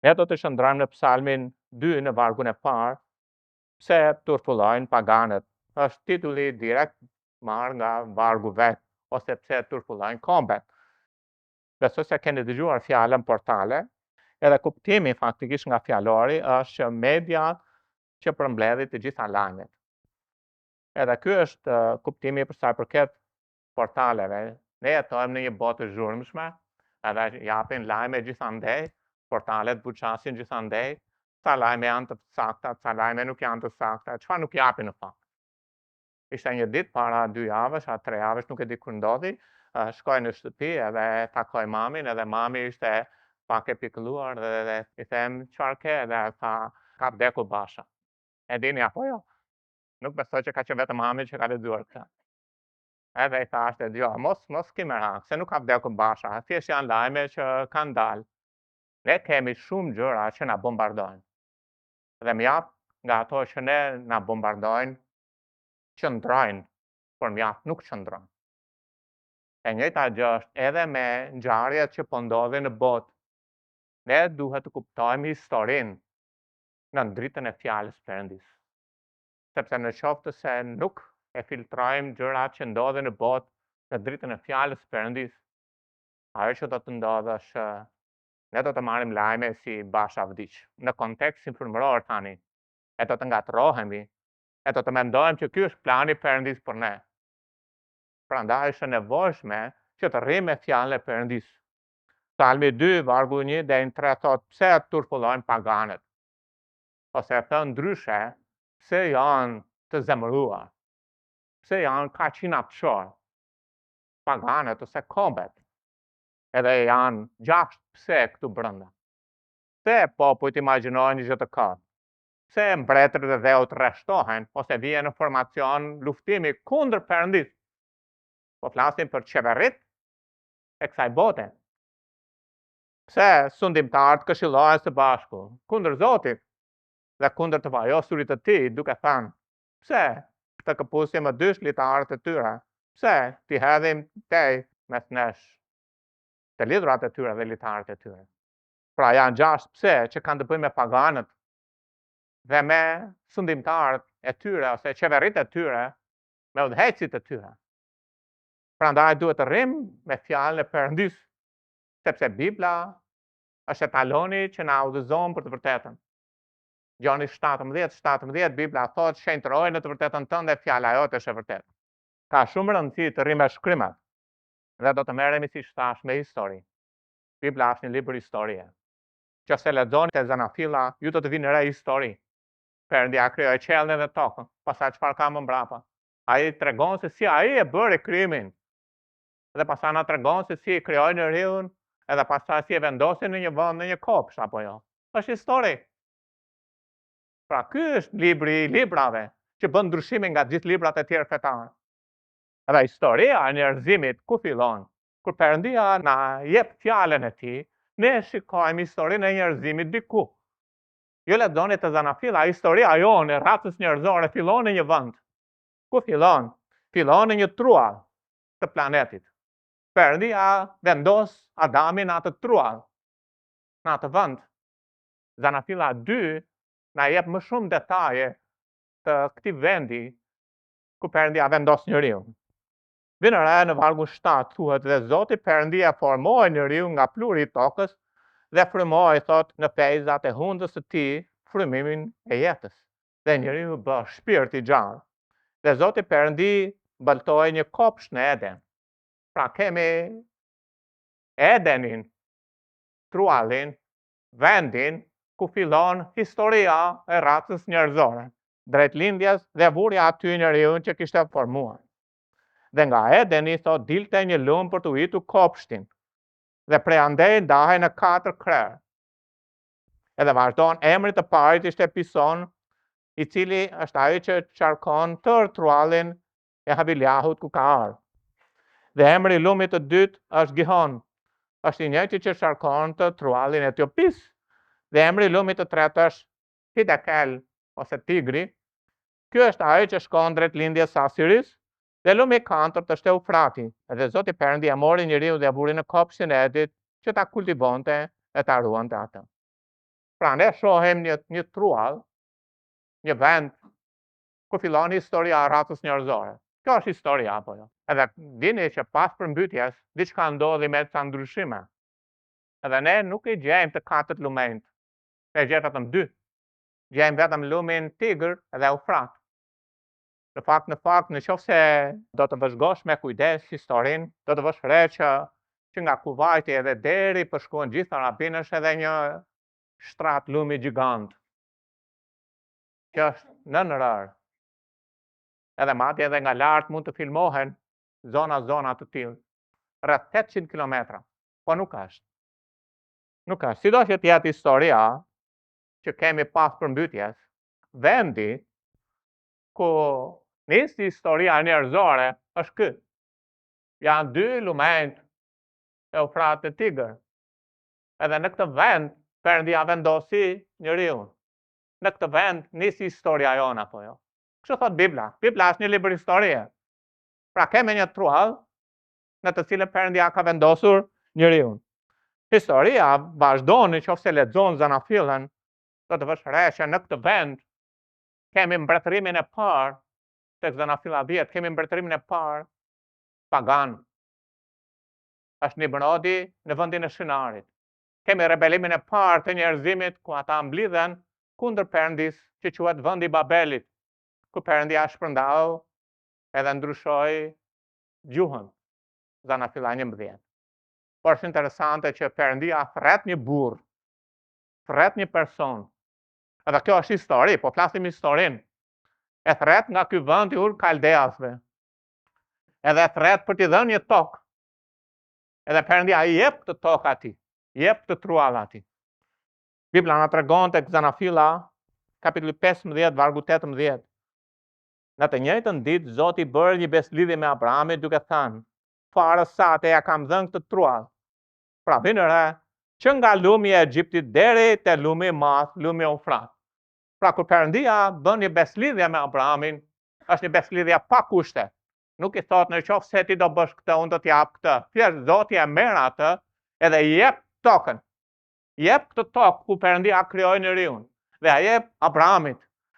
Ne do të shëndrojmë në Psalmin 2 në vargun e parë, pse turpullojnë paganët. Është titulli direkt marrë nga vargu vet, ose pse turpullojnë kombet. Besoj se keni dëgjuar fjalën portale, edhe kuptimi faktikisht nga fjalori është që media që përmbledhi të gjitha lajmet. Edhe ky është kuptimi për sa i përket portaleve. Ne jetojmë në një botë të zhurmshme, edhe japin lajme gjithandej, portalet buçasin gjithandej, ca lajme janë të sakta, ca lajme nuk janë të sakta, çfarë nuk japin në fakt. Ishte një ditë para 2 javësh, a 3 javësh, nuk e di kur ndodhi, shkoj në shtëpi edhe takoj mamin, edhe mami ishte pak e pikëlluar dhe i them çfarë ke, dhe tha ka vdekur Basha. E dini apo jo? Nuk besoj që ka qenë vetëm mami që ka lexuar këtë. Edhe i thashte, jo, mos ki merak, se nuk ka vdekur Basha, thjesht janë lajme që kanë dalë. Ne kemi shumë gjëra që na bombardojnë. Dhe mjaft nga ato që ne na bombardojnë, qëndrojnë, por mjaft nuk qëndrojnë. E njëjta gjë është edhe me ngjarjet që po ndodhin në botë. Ne duhet të kuptojmë historinë në dritën e fjalës Perëndis. Sepse në qoftë se nuk e filtrojmë gjërat që ndodhin në botë në dritën e fjalës Perëndis, ajo që do të ndodhë është ne do të marrim lajme si Basha vdiq, në kontekst sulmëror tani, e do të ngatrohemi, e do të mendojmë që ky është plani Perëndis për ne. Prandaj është e nevojshme që të rrimë me fjalën e Perëndis. Psalmi 2, vargu 1 deri në 3 thot, pse turpullojnë paganët? Ose thënë ndryshe, pse janë të zemëruar? Pse janë kaq inatçor? Paganët ose kombet. Edhe janë 6 pse këtu brenda. Pse popujt imagjinojnë një gjë të kot? Pse mbretërit dhe dheut rreshtohen ose vjen në formacion luftimi kundër Perëndis? Po flasim për qeverit e kësaj bote. Pse sundimtarët këshillohen së bashku kundër Zotit dhe kundër të vajosurit të tij, duke thënë, pse të këpusim më dysh litarët e tyre? Pse t'i hedhim tej mes nesh të lidhurat e tyre dhe litarët e tyre? Pra janë 6 pse që kanë të bëjnë me paganët dhe me sundimtarët e tyre ose qeverit e tyre, me udhëheqësit e tyre. Prandaj duhet të rrimë me fjalën e Perëndis, sepse Bibla është etaloni që na udhëzon për të vërtetën. Gjoni 17, Bibla thot, shenjtëroj në të vërtetën tënde, fjala jote është e vërtetë. Ka shumë rëndësi të rrimë me shkrimet, dhe do të merremi si thash me histori. Bibla është një libër historie. Nëse lexoni te Zanafilla, ju do të vinë re histori. Perëndia krijoi qiellin dhe tokën, pastaj çfarë ka më mbrapa? Ai tregon se si ai e bëri krijimin. Dhe pastaj na tregon se si krijoi njeriun, edhe pastaj si e vendosi në një vend, në një kopsht apo jo. Është histori. Pra ky është libri i librave që bën ndryshime nga gjithë librat e tjerë fetar. Edhe historia e njerëzimit ku fillon? Kur Perëndia na jep fjalën e tij, ne shikojmë historinë e njerëzimit diku. Jo lexoni te Zanafilla, historia jonë, racës njerëzore fillon në një vend. Ku fillon? Fillon në një truall të planetit. Perëndia vendos Adamin në atë truall, në atë vend. Zanafilla 2 na jep më shumë detaje të këtij vendi ku Perëndia vendos njeriu. Vinë re në vargu 7 thuhet, dhe Zoti Perëndia formoi njeriu nga pluri i tokës dhe frymoi, thot, në pejzat e hundës së tij frymimin e jetës. Dhe njeriu bë shpirt i gjallë. Dhe Zoti Perëndi baltoi një kopsht në Eden. Pra kemi Edenin, truallin, vendin ku fillon historia e racës njerëzore, drejt lindjes dhe vurja aty njeriu që kishte formuar. Dhe nga Edeni, thot, dilte një lum për të ujitur kopshtin, dhe prej andej ndahej në 4 krerë. Edhe vazhdon, emri të parit ishte Pison, i cili është ai që qarkon tërë truallin e Haviliahut ku ka ardhur. Dhe emri i lumit të dytë është Gihon, është i njëjti që qarkon të truallin e Etiopis. Dhe emri i lumit të tretë është Hidekel ose Tigri. Ky është ai që shkon drejt lindjes së Asiris. Dhe lumi i katërt është Eufrati. Dhe Zoti Perëndia mori njeriu dhe vuri në kopshtin e Edit që ta kultivonte e ta ruante atë. Pra ne shohim një truall, një vend ku fillon historia e ratës njerëzore. Kjo është historia apo jo? Edhe dini që pas përmbytjes diçka ndodhi me ca ndryshime. Edhe ne nuk i gjejmë të katërt lumenjt. Ne gjejmë vetëm 2. Gjejmë vetëm lumin Tigër dhe Eufrat. Në fakt, në qoftë se do të vëzhgosh me kujdes historinë, do të vësh re që nga Kuvajti edhe deri përshkuan gjithë Arabinë është edhe një shtrat lumi gjigant. Që është nënrër. Edhe madje edhe nga lart mund të filmohen zona të tillë. Rreth 800 kilometra. Po nuk është. Nuk është. Sido që të jetë historia që kemi pas përmbytjes, vendi ku nisi historia njerëzore është ky. Janë 2 lumenjt Eufrat dhe Tigër. Edhe në këtë vend Perëndia vendosi njeriu. Në këtë vend nisi historia jona apo jo. Kështu thot Bibla. Bibla është një libër historie. Pra kemi një truall në të cilën Perëndia ka vendosur njeriu. Historia vazhdon nëse lexon Zanafillën, do të vësh re që në këtë vend kemi mbretërimin e parë, tek Zanafilla 10 kemi mbretërimin e parë pagan. Është Nimrodi në vendin e Shinarit. Kemi rebelimin e parë të njerëzimit ku ata mblidhen kundër Perëndis, që quhet vendi i Babelit, ku Perëndia shpërndau edhe ndryshoi gjuhën. Zanafilla 11. Por është interesante që Perëndia thret një burr, thret një person. Edhe kjo është histori, po flasim historinë. E thret nga ky vend i Ur Kaldeasve. Edhe thret për t'i dhënë një tokë. Edhe Perëndia i jep këtë tokë atij, jep këtë truall atij. Bibla na tregon tek Zanafilla, kapitulli 15, vargu 18. Në të njëjtën ditë Zoti bëri një beslidhje me Abrahamin duke thënë: "Farës sate ja kam dhënë këtë truall." Pra vjen re që nga lumi i Egjiptit deri te lumi i madh, lumi Eufrat. Pra kur Perëndia bën një beslidhje me Abrahamin, është një beslidhje pa kushte. Nuk i thot në qoftë se ti do bësh këtë, unë do t'jap këtë. Thjesht Zoti e merr atë edhe i jep tokën. Jep këtë tokë ku Perëndia krijoi njeriu dhe ai jep Abrahamit.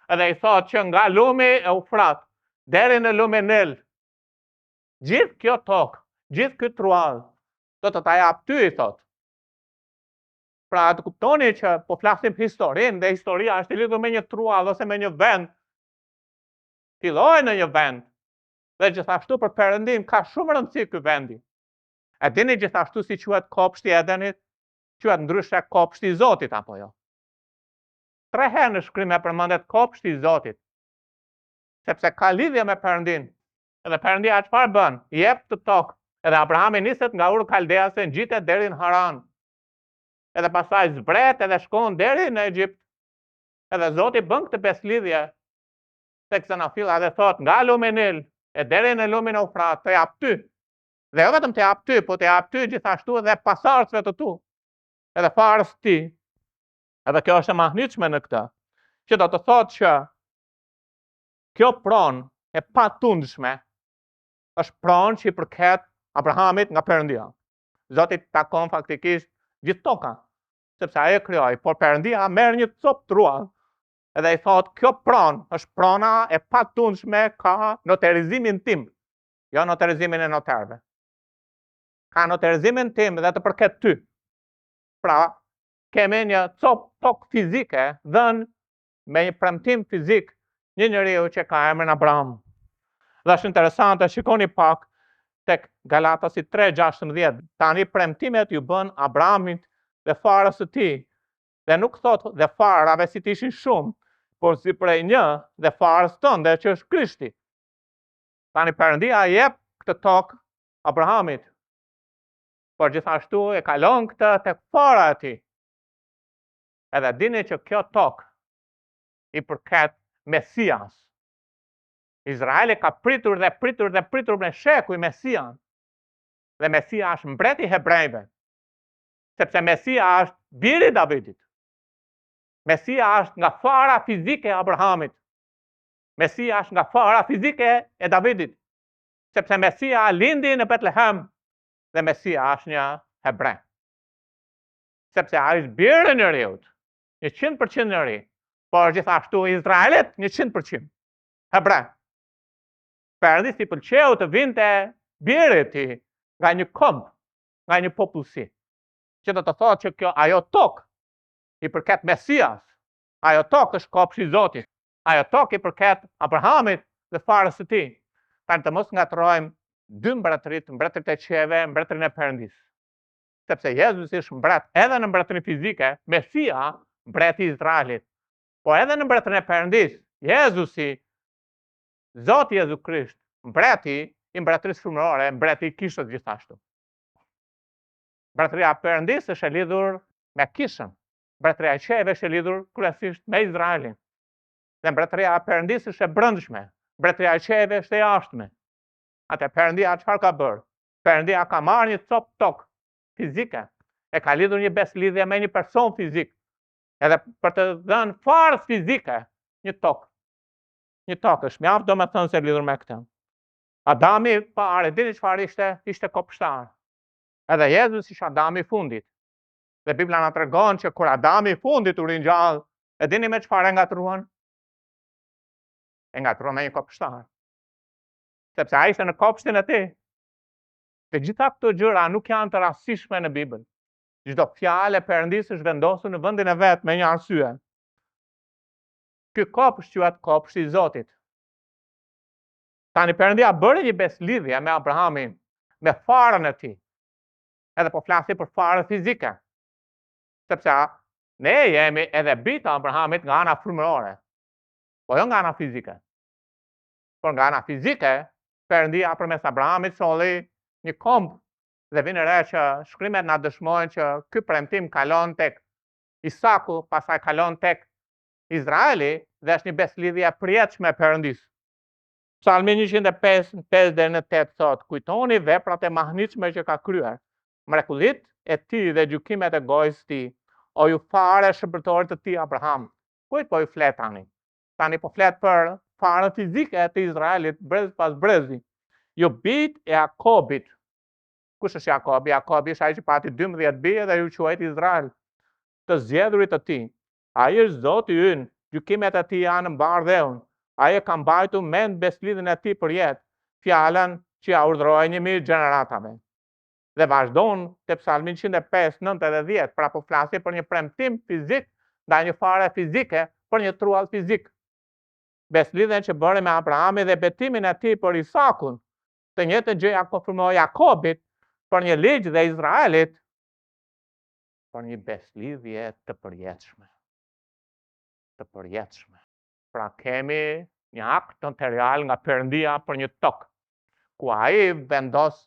Edhe i thot që nga lumi Eufrat deri në lumin Nil, gjithë kjo tokë, gjithë ky truall do të ta jap ty, i thot. Pra të kuptoni që po flasim historinë dhe historia është e lidhur me një truall ose me një vend. Filloi në një vend. Dhe gjithashtu për Perëndin ka shumë rëndësi ky vendi. E dini gjithashtu si quhet kopshti i Edenit? Quhet ndryshe kopshti i Zotit apo jo? 3 herë në shkrim e përmendet kopshti i Zotit. Sepse ka lidhje me Perëndin. Edhe Perëndia çfarë bën? I jep të tokë. Edhe Abrahami niset nga Ur Kaldease, ngjitet deri në Haran. Edhe pastaj zbret edhe shkon deri në Egjipt. Edhe Zoti bën këtë beslidhje tek Zanafilla dhe thot nga lumi Nil e deri në lumin Eufrat të jap ty. Dhe jo vetëm të jap ty, po të jap ty gjithashtu edhe pasardhësve të tu. Edhe farës ti. Edhe kjo është e mahnitshme në këtë, që do të thotë që kjo pronë e patundshme është pronë që i përket Abrahamit nga Perëndia. Zoti takon faktikisht gjithë toka, sepse ai e krijoi, por Perëndia merr një copë truall edhe i thot kjo pronë është prona e patundshme ka notarizimin tim, jo notarizimin e notarëve. Ka notarizimin tim dhe të përket ty. Pra, kemi një copë tokë fizike dhënë me një premtim fizik një njeriu që ka emrin Abraham. Dhe është interesante, shikoni pak tek Galatasi 3:16. Tani premtimet ju bën Abrahamit dhe farës së tij. Dhe nuk thot dhe farave si të ishin shumë, por si prej një dhe farës tënde që është Krishti. Tani Perëndia jep këtë tokë Abrahamit. Por gjithashtu e kalon këtë tek fara e tij. Edhe dini që kjo tokë i përket Mesias. Izraeli ka pritur dhe pritur dhe pritur me shekuj Mesian. Dhe Mesia është mbreti i hebrejve. Sepse Mesia është biri i Davidit. Mesia është nga fara fizike e Abrahamit. Mesia është nga fara fizike e Davidit. Sepse Mesia lindi në Betlehem dhe Mesia është një hebrej. Sepse ai është biri i njeriut. 100% në ri, por gjithashtu Izraelit 100%. Hebra. Perëndis i pëlqeu të vinte biri i tij nga një komb, nga një popullsi. Që do të thotë që kjo ajo tokë i përket Mesias, ajo tokë është kopshi i Zotit, ajo tokë i përket Abrahamit dhe farës së tij. Tani të mos ngatrojmë dy mbretërit, mbretërit e qeve, mbretërin e Perëndis. Sepse Jezusi është mbret edhe në mbretërinë fizike, Mesia, mbreti i Izraelit. Po edhe në mbretërinë e Perëndis, Jezusi, Zoti Jezu Krisht, mbreti i mbretërisë frymërore, mbreti i kishës gjithashtu. Mbretëria e Perëndis është e lidhur me kishën. Mbretëria e qeve është e lidhur kryesisht me Izraelin. Dhe mbretëria e Perëndis është e brendshme. Mbretëria e qeve është e jashtme. Atë Perëndia çfarë ka bërë? Perëndia ka marrë një copë tokë fizike, e ka lidhur një beslidhje me një person fizik, edhe për të dhënë farë fizike një tokë. Një tokë është mjaft domethënë se lidhur me këtë. Adami parë, dini çfarë ishte? Ishte kopshtar. Edhe Jezus ishte Adami i fundit. Dhe Bibla na tregon që kur Adami i fundit u ringjall, e dini me çfarë ngatruan? E ngatruan me një kopshtar. Sepse ai ishte në kopshtin e tij. Dhe gjitha këto gjëra nuk janë të rastishme në Bibël. Çdo fjalë e Perëndisë është vendosur në vendin e vet me një arsye. Ky kopsht quhet kopshti i Zotit. Tani Perëndia bëri një beslidhje me Abrahamin, me farën e tij. Edhe po flasim për farë fizike. Sepse ne jemi edhe bita Abrahamit nga ana frymërore. Po jo nga ana fizike. Por nga ana fizike, Perëndia përmes Abrahamit solli një komb dhe vjen re që shkrimet na dëshmojnë që ky premtim kalon tek Isaku, pastaj kalon tek Izraeli dhe është një beslidhje e përjetshme e Perëndisë. Psalmi 105 deri në 8 thot: kujtoni veprat e mahnitshme që ka kryer, mrekullitë e tij dhe gjykimet e gojës së tij, o ju farë shërbëtorit të tij Abraham. Kujt po ju flet tani? Tani po flet për farën fizike të Izraelit brez pas brezi. Jo bit e Jakobit. Kush është Jakobi? Jakobi është ai që pati 12 bijë dhe ju quajt Izrael, të zgjedhurit të tij. Ai është Zoti ynë, gjykimet e tij janë mbar dheun. Ai e ka mbajtur mend beslidhjen e tij për jetë, fjalën që ja urdhëroi 1000 gjeneratave. Dhe vazhdon te Psalmi 105, 9 dhe 10, pra po flasë për një premtim fizik ndaj një fare fizike për një truall fizik. Beslidhjen që bëri me Abrahamin dhe betimin e tij për Isakun, të njëjtën gjë ja konfirmoi Jakobit për një ligj dhe Izraelit për një beslidhje të përjetshme. Të përjetshme. Pra kemi një akt notarial nga Perëndia për një tokë, ku ai vendos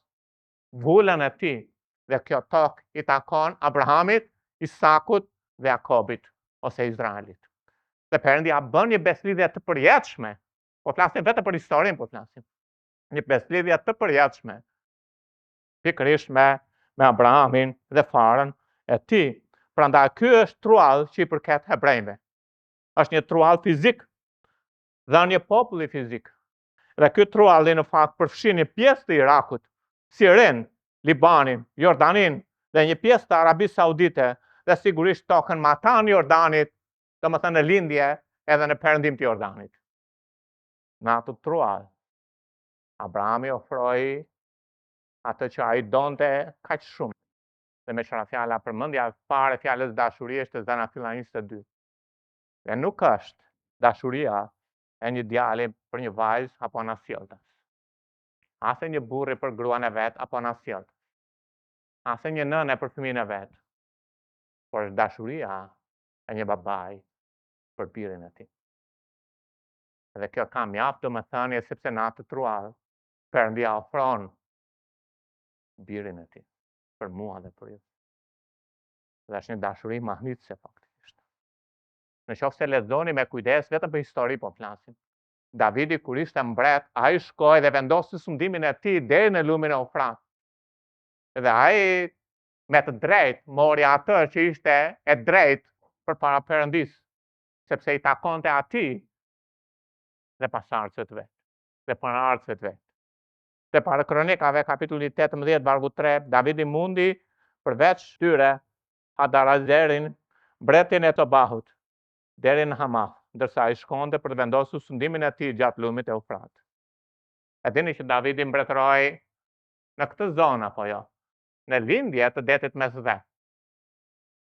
vullën e tij dhe kjo tokë i takon Abrahamit, Isakut dhe Jakobit ose Izraelit. Dhe Perëndia bën një beslidhje të përjetshme. Po flasim vetëm për historinë, po flasim. Një beslidhje të përjetshme. Pikërisht me Abrahamin dhe farën e tij. Prandaj ky është truall që i përket hebrejve. Është një truall fizik dhe një populli fizik. Dhe ky trualli në fakt përfshin një pjesë të Irakut, Sirin, Libanin, Jordanin dhe një pjesë të Arabisë Saudite dhe sigurisht tokën matan Jordanit, domethënë në lindje edhe në perëndim të Jordanit. Në atë truall, Abrahami ofroi atë që ai donte kaq shumë. Dhe me çfarë fjala përmendja fare fjalës dashurie është Zana Filla 22. Dhe nuk është dashuria e një djali për një vajzë apo në sjelltas. Ase një burri për gruan e vet apo në sjelltas. Ase një nënë për fëmijën e vet. Por është dashuria e një babai për birin e tij. Dhe kjo ka mjaft domethënie sepse në atë truall Perëndia ofron birin e tij për mua dhe për ju. Dhe është një dashuri mahnitse faktikisht. Në qoftë se lexoni me kujdes vetëm për histori po flasim. Davidi kur ishte mbret, ai shkoi dhe vendosi sundimin e tij deri në lumin e Ofrat. Dhe ai me të drejtë mori atë që ishte e drejtë përpara Perëndisë, sepse i takonte atij dhe pasardhësve të vet, dhe pronarësve të vet. Dhe para Kronikave kapitulli 18 vargu 3, Davidi mundi përveç tyre Hadarazerin, mbretin e Tobahut deri në Hamath, ndërsa ai shkonte për të vendosur sundimin e tij gjatë lumit e Eufrat. E dini që Davidi mbretëroi në këtë zonë apo jo? Në lindje të detit Mesdhe.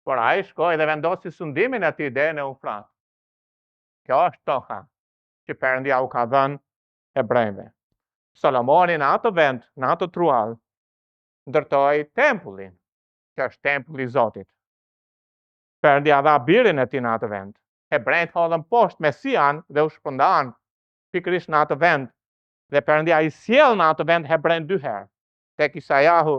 Por ai shkoi dhe vendosi sundimin e tij deri në Eufrat. Kjo është toka që Perëndia u ka dhënë hebrejve. Solomoni në atë vend, në atë truall, ndërtoi tempullin, që është tempulli i Zotit. Perëndia dha birin e tij në atë vend. Hebrejt hodhën poshtë Mesian dhe u shpërndan pikërisht në atë vend. Dhe Perëndia i sjell në atë vend hebrejt 2 herë. Tek Isajahu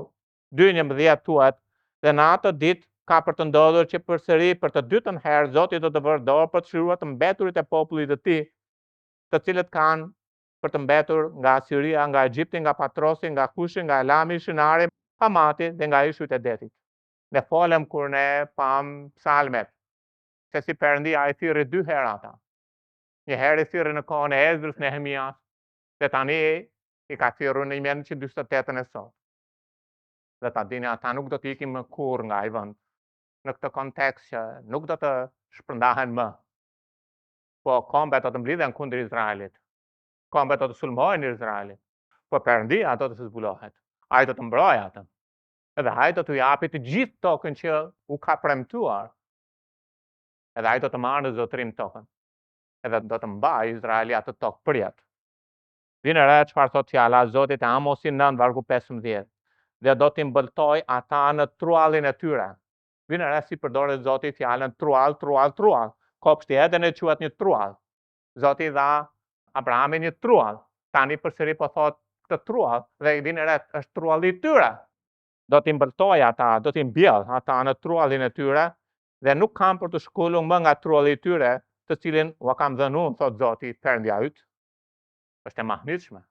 2:11 thuhet, dhe në atë ditë ka për të ndodhur që përsëri për të dytën herë Zoti do të vërë dorë për të shëruar të mbeturit e popullit të tij, të cilët kanë për të mbetur nga Asiria, nga Egjipti, nga Patrosi, nga Kushi, nga Elami, Shinari, Hamati dhe nga ishujt e detit. Ne folëm kur ne pam psalmet, se si Perëndia i thirrri 2 herë ata. Një herë i thirrri në kohën e Ezrës, Nehemias, dhe tani i ka thirrur në 1948 e sot. Dhe ta dini, ata nuk do të ikin më kurrë nga ai vend, në këtë kontekst që nuk do të shpërndahen më. Po kombet do të mblidhen kundër Izraelit. Kombet do të sulmojnë Izraelit. Po Perëndia do të zbulohet. Ai do të mbrojë atë. Edhe ai do t'u japi të gjithë tokën që u ka premtuar. Edhe ai do të marrë në zotërim tokën. Edhe do të mbajë Izraeli atë tokë përjet. Vjen re çfarë thot fjala e Zotit e Amosi 9 vargu 15. Dhe do t'i mbëltoj ata në truallin e tyre. Vjen re si përdoret Zoti fjalën truall. Kopshti Eden e quhet një truall. Zoti dha Abrahamit një truall. Tani përsëri po thot këtë truall dhe vjen re është trualli i tyre. Do t'i mbëltoj ata, do t'i mbjell ata në truallin e tyre dhe nuk kam për të shkollur më nga trualli i tyre, të cilin ua kam dhënë unë, thot Zoti, Perëndia yt. Është e mahnitshme.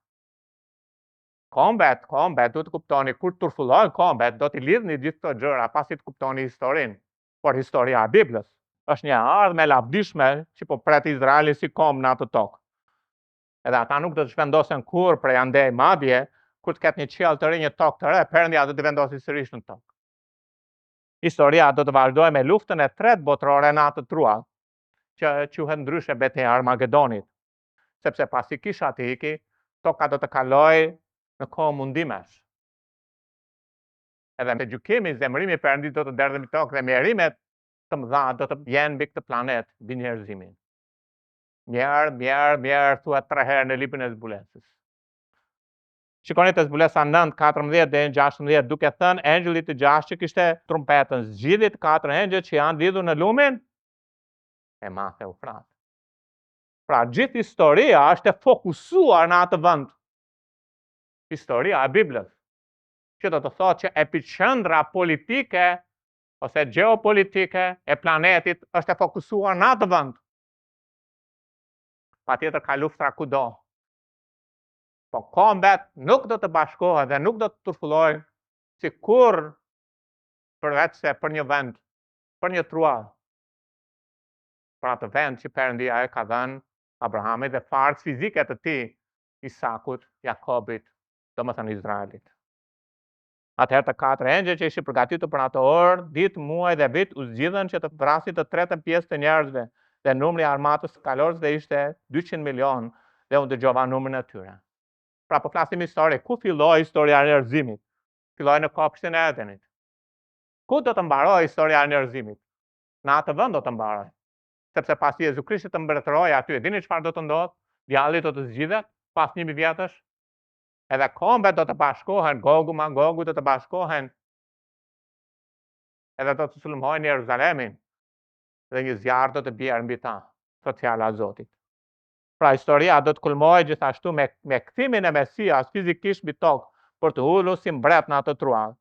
Kombet, do të kuptoni, kur turfullojnë kombet, do t'i lidhni gjithë këto gjëra, pasi të kuptoni historinë. Por historia e Biblës është një ardhmë e lavdishme që po pret Izraeli si komb në atë tokë. Edhe ata nuk do të shpendosen kurrë prej andej, madje kur të ketë një qiell të ri, një tokë të re, Perëndia do të vendosi sërish në tokë. Historia do të vazhdojë me luftën e tretë botërore në atë truall, që quhet ndryshe betejë e Armagedonit, sepse pasi kisha të iki, toka do të kalojë në kohë mundimesh. Edhe me gjykimi, zemërimi i Perëndisë do të derdhë mbi tokë dhe mjerimet të mëdha do të jenë mbi këtë planet, mbi njerëzimin. Mjerë, thuhet 3 herë në librin e zbulesës. Shikoni te zbulesa 9:14 dhe 16, duke thënë engjëllit të 6 që kishte trumpetën, zgjidhni të 4 engjëj që janë lidhur në lumin e madh të Eufrat. Pra gjithë historia është e fokusuar në atë vend. Historia e Biblës, që do të thotë që epicendra politike ose geopolitike e planetit është e fokusuar në atë vend. Patjetër ka luftra kudo. Po kombet nuk do të bashkohen dhe nuk do të turfullojnë si kur përveç se për një vend, për një truall. Për atë vend që Perëndia e ka dhënë Abrahamit dhe farës fizike të tij, Isakut, Jakobit, domethënë Izraelit. Atëherë të 4 engjëj që ishin përgatitur për atë orë, ditë, muaj dhe vit u zgjidhen që të vrasin të tretën pjesë të njerëzve, dhe numri i armatës kalorësve ishte 200 milion dhe u dëgjova numrin e tyre. Pra po flasim histori, ku filloi historia e njerëzimit? Filloi në kopshtin e Edenit. Ku do të mbarojë historia e njerëzimit? Në atë vend do të mbarojë. Sepse pasi Jezu Krishti të mbretërojë aty, e dini çfarë do të ndodhë? Djalli do të zgjidhet pas 1000 vjetësh. Edhe kombet do të bashkohen, Gogu, Magogu do të bashkohen. Edhe do të sulmojnë Jeruzalemin. Dhe një zjarr do të bjerë mbi ta, thot fjala e Zotit. Pra historia do të kulmojë gjithashtu me kthimin e Mesias fizikisht mbi tokë për të ulur si mbret në atë truall.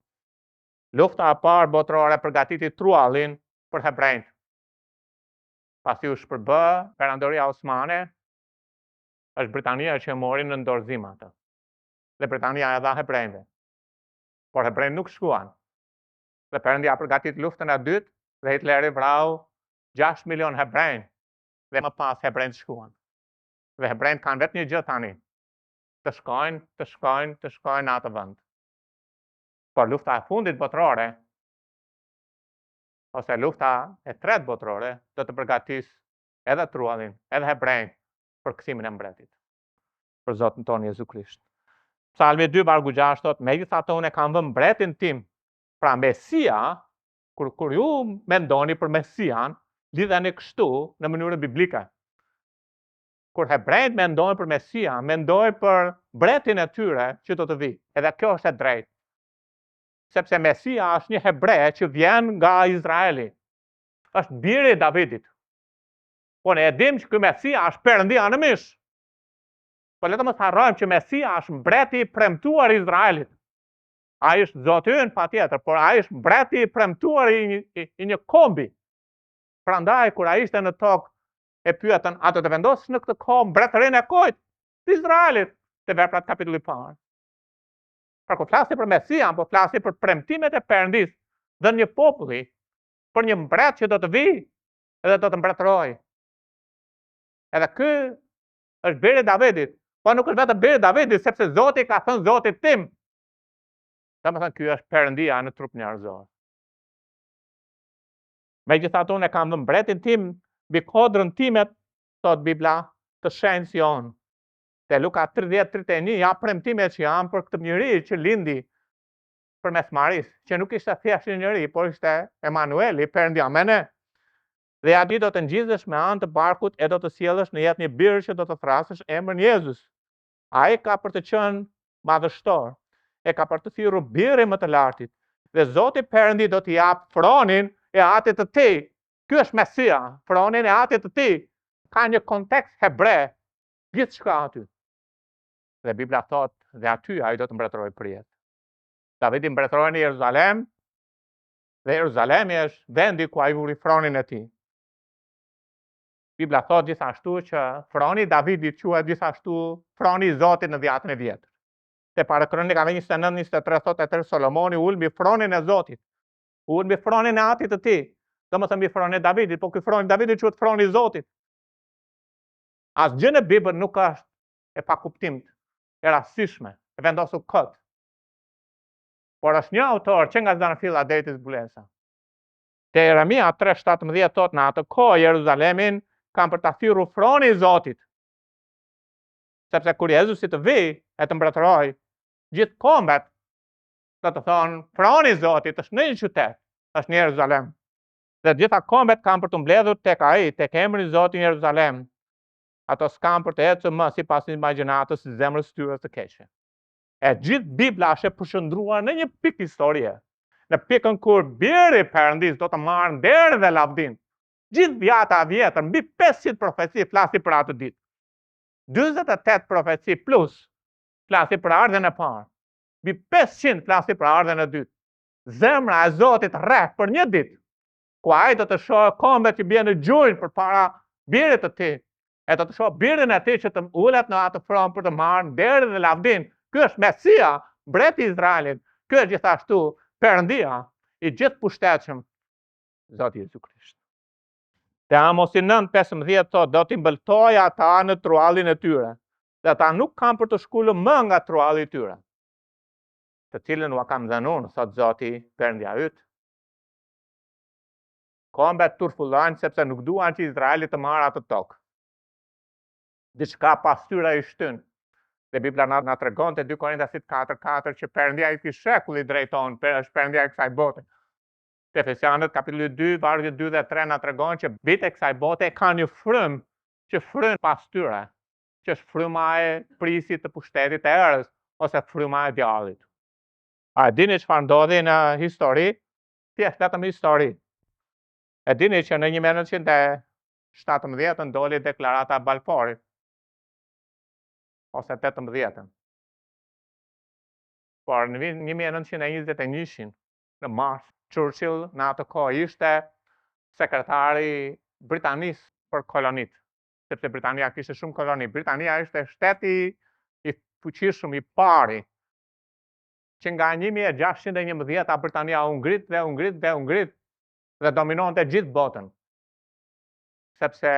Lufta e parë botërore përgatiti truallin për hebrejt. Pasi u shpërbë Perandoria Osmane, është Britania që mori në dorëzim atë. Dhe Britania e dha hebrejve. Por hebrejt nuk shkuan. Dhe Perëndia përgatit luftën e dytë dhe Hitleri vrau 6 milion hebrejt dhe më pas hebrejt shkuan. Dhe hebrejt kanë vetë një gjë tani. Të shkojnë në atë vend. Por lufta e fundit botërore ose lufta e tretë botërore do të përgatis edhe truallin, edhe hebrejnë për kthimin e mbretit. Për Zotin tonë Jezu Krisht. Psalmi 2 vargu 6 thot, megjithatë unë kam vënë mbretin tim. Pra Mesia, kur ju mendoni për Mesian, lidheni kështu në mënyrë biblike. Kur hebrejt mendojnë për Mesia, mendojnë për mbretin e tyre që do të vi. Edhe kjo është e drejtë. Sepse Mesia është një hebrej që vjen nga Izraeli. Është biri i Davidit. Po ne e dim që ky Mesia është Perëndia në mish. Po le të mos harrojmë që Mesia është mbreti i premtuar i Izraelit. Ai është Zoti ynë patjetër, por ai është mbreti i premtuar i një kombi. Prandaj kur ai ishte në tokë e pyetën, a do të vendosësh në këtë kohë mbretërinë e kujt? Të Izraelit, te Veprat kapitulli 1. Pra kur flasi për Mesian, po flasi për premtimet e Perëndis dhe një populli, për një mbret që do të vi edhe do të mbretërojë. Edhe ky është biri i Davidit, po nuk është vetëm biri i Davidit, sepse Zoti ka thënë Zotit tim. Domethënë ky është Perëndia në trup njerëzor. Megjithatë unë kam vënë mbretin tim mbi kodrën timet, thot Bibla, të shenjtë Sion. Te Luka 30:31 ja premtimet që janë për këtë njeri që lindi përmes Maris, që nuk ishte thjesht një njeri, por ishte Emanueli, Perëndia me ne. Dhe aty do të ngjitesh me anë të barkut e do të sjellësh në jetë një birë që do të thrasësh emrin Jezus. Ai ka për të qenë madhështor, e ka për të thirrur birin më të lartit. Dhe Zoti Perëndi do t'i jap fronin e atit të tij. Ky është Mesia, fronin e atit të tij. Ka një kontekst hebre, gjithçka aty. Dhe Bibla thot, dhe aty ai do të mbretërojë për jetë. Davidi mbretëroi në Jeruzalem, dhe Jeruzalemi është vendi ku ai vuri fronin e tij. Bibla thot gjithashtu që froni i Davidit quhet gjithashtu froni i Zotit në vjatën e vjetër. Te para Kronikave 29:23 thot atëherë Solomoni ul mbi fronin e Zotit. Ul mbi fronin e atit të tij. Domethënë mbi fronin e Davidit, po ky froni i Davidit quhet froni i Zotit. Asgjë në Bibël nuk është e pakuptimt, e rastishme, e vendosur kot. Por është një autor që nga zanafilla deri te zbulesa. Te Jeremia 3:17 thot në atë kohë Jeruzalemin kam për ta thirrur froni i Zotit. Sepse kur Jezusi të vi e të mbretërojë, gjithë kombet do të thonë froni i Zotit është në një qytet, është në Jeruzalem. Dhe gjitha kombet kanë për të mbledhur tek ai, tek emri i Zotit në Jeruzalem. Ato s'kan për të ecur më sipas imagjinatës së zemrës së tyre të keqe. E gjithë Bibla është e përshëndruar në një pikë historie. Në pikën kur biri Perëndis do të marrë nder dhe lavdin. Gjithë vjata vjetër, mbi 500 profeci flasi për atë ditë. 48 profeci plus flasi për ardhen e parë. Mbi 500 flasi për ardhen e dytë. Zemra e Zotit rreth për një ditë, ku ai do të shohë kombet që bien në gjunjë përpara birit të tij. E do të shohë birin e tij që të ulet në atë fron për të marrë nder dhe lavdin. Ky është Mesia, mbreti i Izraelit. Ky është gjithashtu Perëndia i gjithë pushtetshëm, Zoti Jezu Krisht. Te Amosi 9:15 thot, do t'i mbëltoj ata në truallin e tyre, dhe ata nuk kanë për të shkullur më nga trualli i tyre, të cilën ua kam dhënë unë, thot Zoti Perëndia yt. Kombet turfullojnë sepse nuk duan që Izraeli të marrë atë tokë. Diçka pas tyre i shtyn. Dhe Bibla na tregon te 2 Korintasit 4:4 që Perëndia i këtij shekulli drejton, është Perëndia e kësaj bote. Te Efesianët kapitulli 2, vargjet 2 dhe 3 na tregon që bitë e kësaj bote kanë një frymë që fryn pas tyre, që është fryma e prisit të pushtetit të erës, ose fryma e djallit. A dini çfarë ndodhi në histori? Thjesht vetëm histori. E dini që në 1917 ndoli deklarata e Balforit, ose 18. Por në 1921 në mars, Churchill në atë kohë ishte sekretari Britanisë për kolonitë, sepse Britania kishte shumë koloni. Britania ishte shteti i fuqishëm i pari, që nga 1611 Britania u ngrit dhe dominonte gjithë botën. Sepse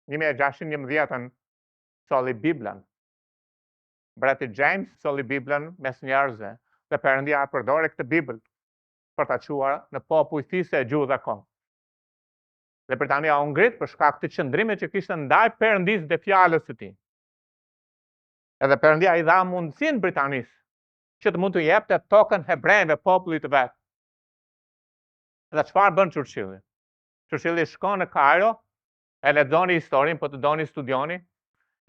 1611 solli Biblën. Mbreti James solli Biblën mes njerëzve, dhe Perëndia përdori këtë Bibël për ta quar në popull thjesht gjuhë dhe kohë. Dhe Britania u ngrit për shkak të qëndrimit që kishte ndaj Perëndisë dhe fjalës së tij. Edhe Perëndia i dha mundësinë Britanisë që të mund të jepte tokën hebrejve, popullit të vet. Dhe çfarë bën Churchilli? Churchilli shkon në Kairo, e lexoni historinë, po të doni studioni,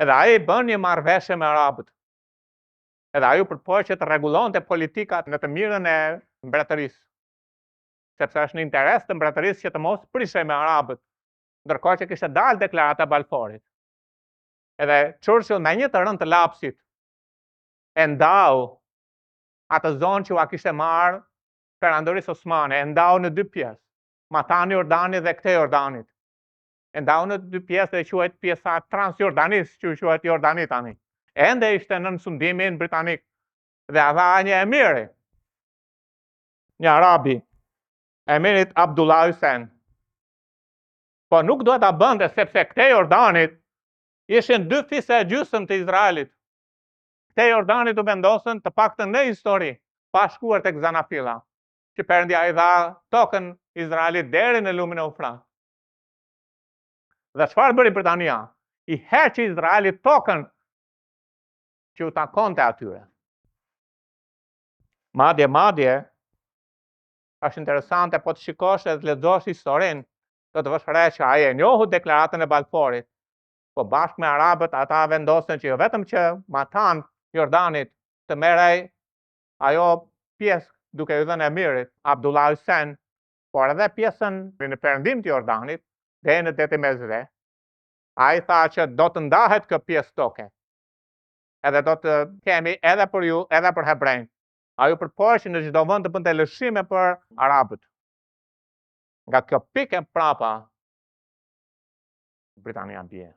edhe ai bën një marrëveshje me arabët. Edhe ai u përpoq që të rregullonte politikat në të mirën e mbretërisë. Sepse është në interes të mbretërisë që të mos prishej me arabët, ndërkohë që kishte dalë deklarata e Balforit. Edhe Churchill me një të rënd të lapsit e ndau atë zonë që ua kishte marrë perandorisë osmane, e ndau në dy pjesë, matani Jordanit dhe këtej Jordanit. E ndau në dy pjesë dhe quhet pjesa Transjordanis, që quhet Jordani tani. Ende ishte nën sundimin britanik dhe dha një emiri, një arabi, emirit Abdullah Hussein. Po nuk duhet ta bënte sepse këtej Jordanit ishin dy fise e gjysmë të Izraelit. Këtej Jordanit u vendosën të paktën në histori, pa shkuar tek Zanafilla, që Perëndia i dha tokën Izraelit deri në lumin e Ufrat. Dhe çfarë bëri Britania? I heqi Izraelit tokën që u takonte atyre. Madje, është interesante, po të shikosh edhe të lexosh historinë, do të vësh re që ai e njohu deklaratën e Balforit, po bashkë me arabët ata vendosën që jo vetëm që matan Jordanit të merrej ajo pjesë duke i dhënë emirit Abdullah Hussein, por edhe pjesën në perëndim të Jordanit deri në detin Mesdhe. Ai tha që do të ndahet kjo pjesë toke. Edhe do të kemi edhe për ju, edhe për hebrejnë. Ai u përpoq në çdo vend të bënte lëshime për arabët. Nga kjo pikë prapa Britania bie.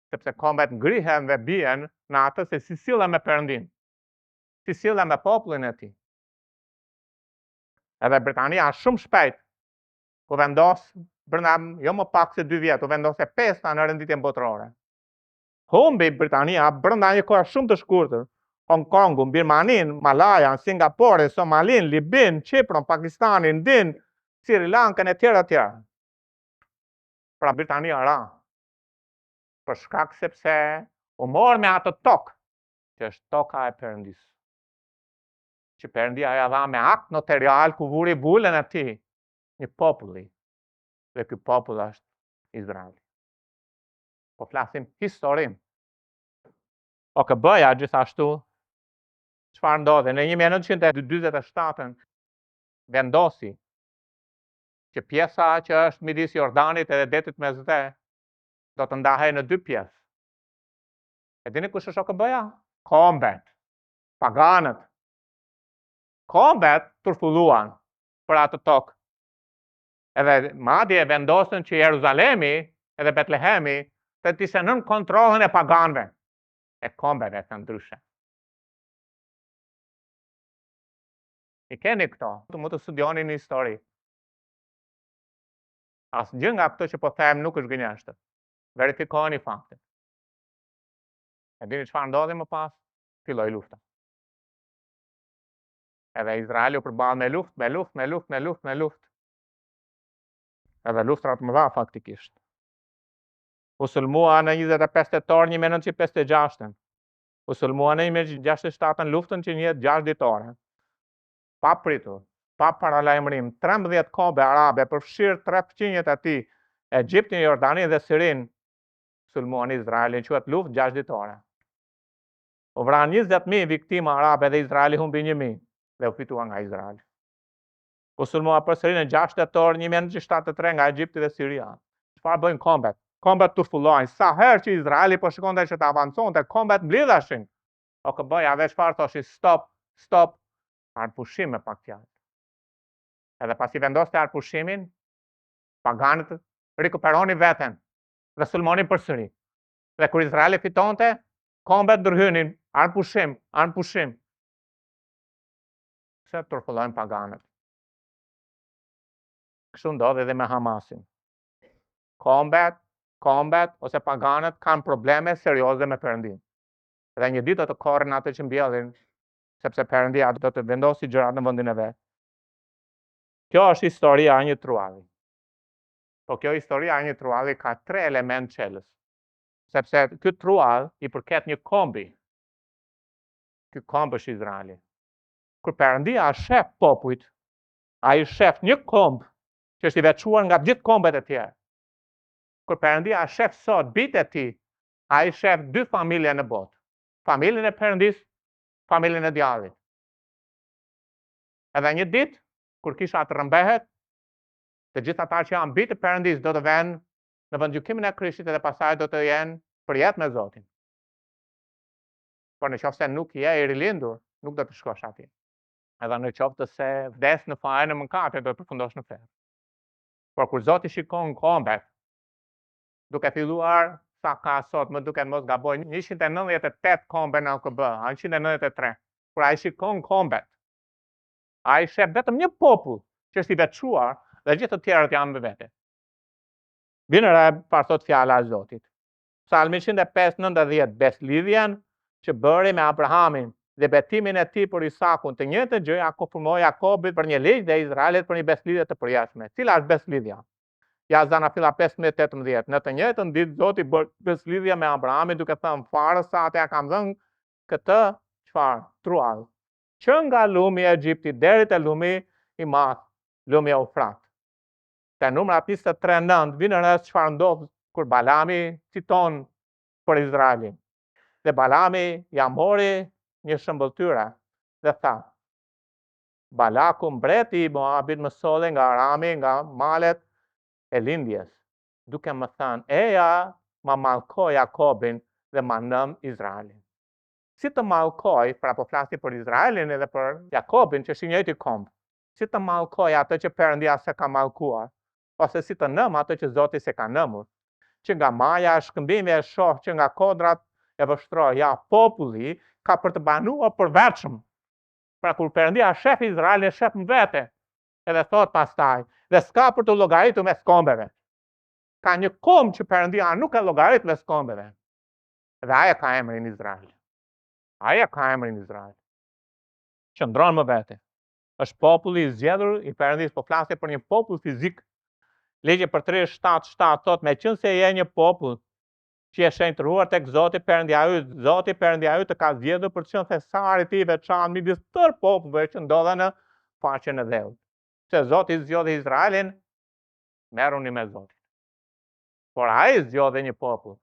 Sepse kombet ngrihen dhe bien në atë se si sillen me Perëndin, si sillen me popullin e tij. Edhe Britania shumë shpejt u vendos brenda jo më pak se 2 vjet, u vendos e pesta në renditjen botërore. Humbi Britania brenda një kohe shumë të shkurtër Hong Kongun, Birmanin, Malayan, Singaporin, Somalin, Libin, Qipron, Pakistanin, Indin, Sri Lankën e tjera. Pra Britania ra, për shkak sepse u mor me atë tokë, që është toka e Perëndisë. Që Perëndia ja dha me akt notarial ku vuri bulën e tij, një populli. Dhe ky popull është Izraeli. Po flasim historinë. OKB-ja gjithashtu, çfarë ndodhi? Në 1947 vendosi që pjesa që është midis Jordanit edhe detit Mesdhe do të ndahej në 2 pjesë. E dini kush është OKB-ja? Kombet, paganët. Kombet turpulluan për atë tokë. Edhe madje vendosën që Jeruzalemi edhe Betlehemi të ishte nën kontrollin e paganëve, e kombeve të ndryshe. I keni këto, të mund të studioni në histori. Asgjë nga këto që po them nuk është gënjeshtër. Verifikoni faktin. E dini çfarë ndodhi më pas? Filloi lufta. Edhe Izraeli u përball me luftë. Edhe luftrat më dha faktikisht. U sulmua në 25 tetor 1956. U sulmua në 1967 luftën që njihet 6 ditore. Pa pritur, pa paralajmërim, 13 kombe arabe përfshirë 3 fqinjet e tij, Egjiptin, Jordanin dhe Sirin, sulmuan Izraelin, quhet luftë 6 ditore. U vran 20.000 viktima arabe dhe Izraeli humbi 1.000 dhe u fitua nga Izraeli. U sulmua përsëri në 6 tetor 1973 nga Egjipti dhe Siria. Çfarë bëjnë kombet? Kombet turpullojnë. Sa herë që Izraeli po shikonte që të avanconte, kombet mblidheshin. OKB-ja dhe çfarë thoshin? Stop. Arpushim me pak fjalë. Edhe pasi vendoste arpushimin, paganët rikuperonin veten dhe sulmonin përsëri. Dhe kur Izraeli fitonte, kombet ndërhynin arpushim. Pse turpullojnë paganët? Kështu ndodhi edhe me Hamasin. Kombet ose paganët kanë probleme serioze me Perëndin. Dhe një ditë do të korrin atë që mbjellin, sepse Perëndia do të vendosi gjërat në vendin e vet. Kjo është historia e një trualli. Po kjo historia e një trualli ka 3 element qelës. Sepse ky truall i përket një kombi. Ky komb është Izraeli. Kur Perëndia shef popujt, ai shef një komb që është i veçuar nga gjithë kombet e tjera. Kur Perëndia shef sot bitë e tij, ai shef 2 familje në botë. Familjen e Perëndis, familjen e djallit. Edhe një ditë, kur kisha të rëmbehet, të gjithë ata që janë bitë e Perëndis do të venë në vendgjykimin e Krishtit dhe pastaj do të jenë për jetë me Zotin. Por në qoftë se nuk je i rilindur, nuk do të shkosh atje. Edhe në qoftë se vdes në fajin e mëkatit, do të përfundosh në ferr. Por kur Zoti shikon kombet, duke filluar sa ka sot, më duket mos gaboj, 198 kombe në LKB, 193. Kur ai shikon kombet, ai shef vetëm një popull që është i veçuar dhe gjithë të tjerët janë me vete. Vinë re par thot fjala e Zotit. Psalmi 105:90, beslidhjen që bëri me Abrahamin dhe betimin e tij për Isakun, të njëjtën gjë ja konfirmoi Jakobit për një ligj dhe Izraelit për një beslidhje të përjashme. Cila është beslidhja? Ja Zanafilla 15:18. Në të njëjtën ditë Zoti bë beslidhje me Abrahamin duke thënë farë sa atë ja kam dhënë këtë çfarë? Truall. Që nga lumi i Egjiptit deri te lumi i madh, lumi i Eufrat. Te Numra 23:9 vjen re çfarë ndodh kur Balami citon për Izraelin. Dhe Balami ja mori një shëmbëltyre dhe tha: Balaku mbreti i Moabit më solli nga Arami, nga malet e lindjes, duke më thënë, eja ma mallkoj Jakobin dhe ma nëm Izraelin. Si të mallkoj, pra po flasi për Izraelin edhe për Jakobin, që është i njëjti komb. Si të mallkoj atë që Perëndia se ka mallkuar, ose si të nëm atë që Zoti se ka nëmur, që nga maja e shkëmbimit e shoh, që nga kodrat e vështroj, ja populli ka për të banuar përvetshëm. Pra kur Perëndia shef Izraelin, shef në vete, edhe thot pastaj, dhe s'ka për të llogaritur mes kombeve. Ka një komb që Perëndia nuk e llogarit mes kombeve. Dhe aja ka emrin Izrael. Aja ka emrin Izrael. Qëndron më vete. Është populli i zgjedhur i Perëndis, po flasë për një popull fizik. Ligji për 37:7 thot, me qënë se je një popull që je shenjtëruar tek Zoti Perëndia yt, Zoti Perëndia yt të ka zgjedhur për të qenë thesari i tij veçantë midis tërë popullve që ndodhen në faqen e dheut. Se Zoti zgjodhi Izraelin, merruni me Zotin. Por ai zgjodhi një popull,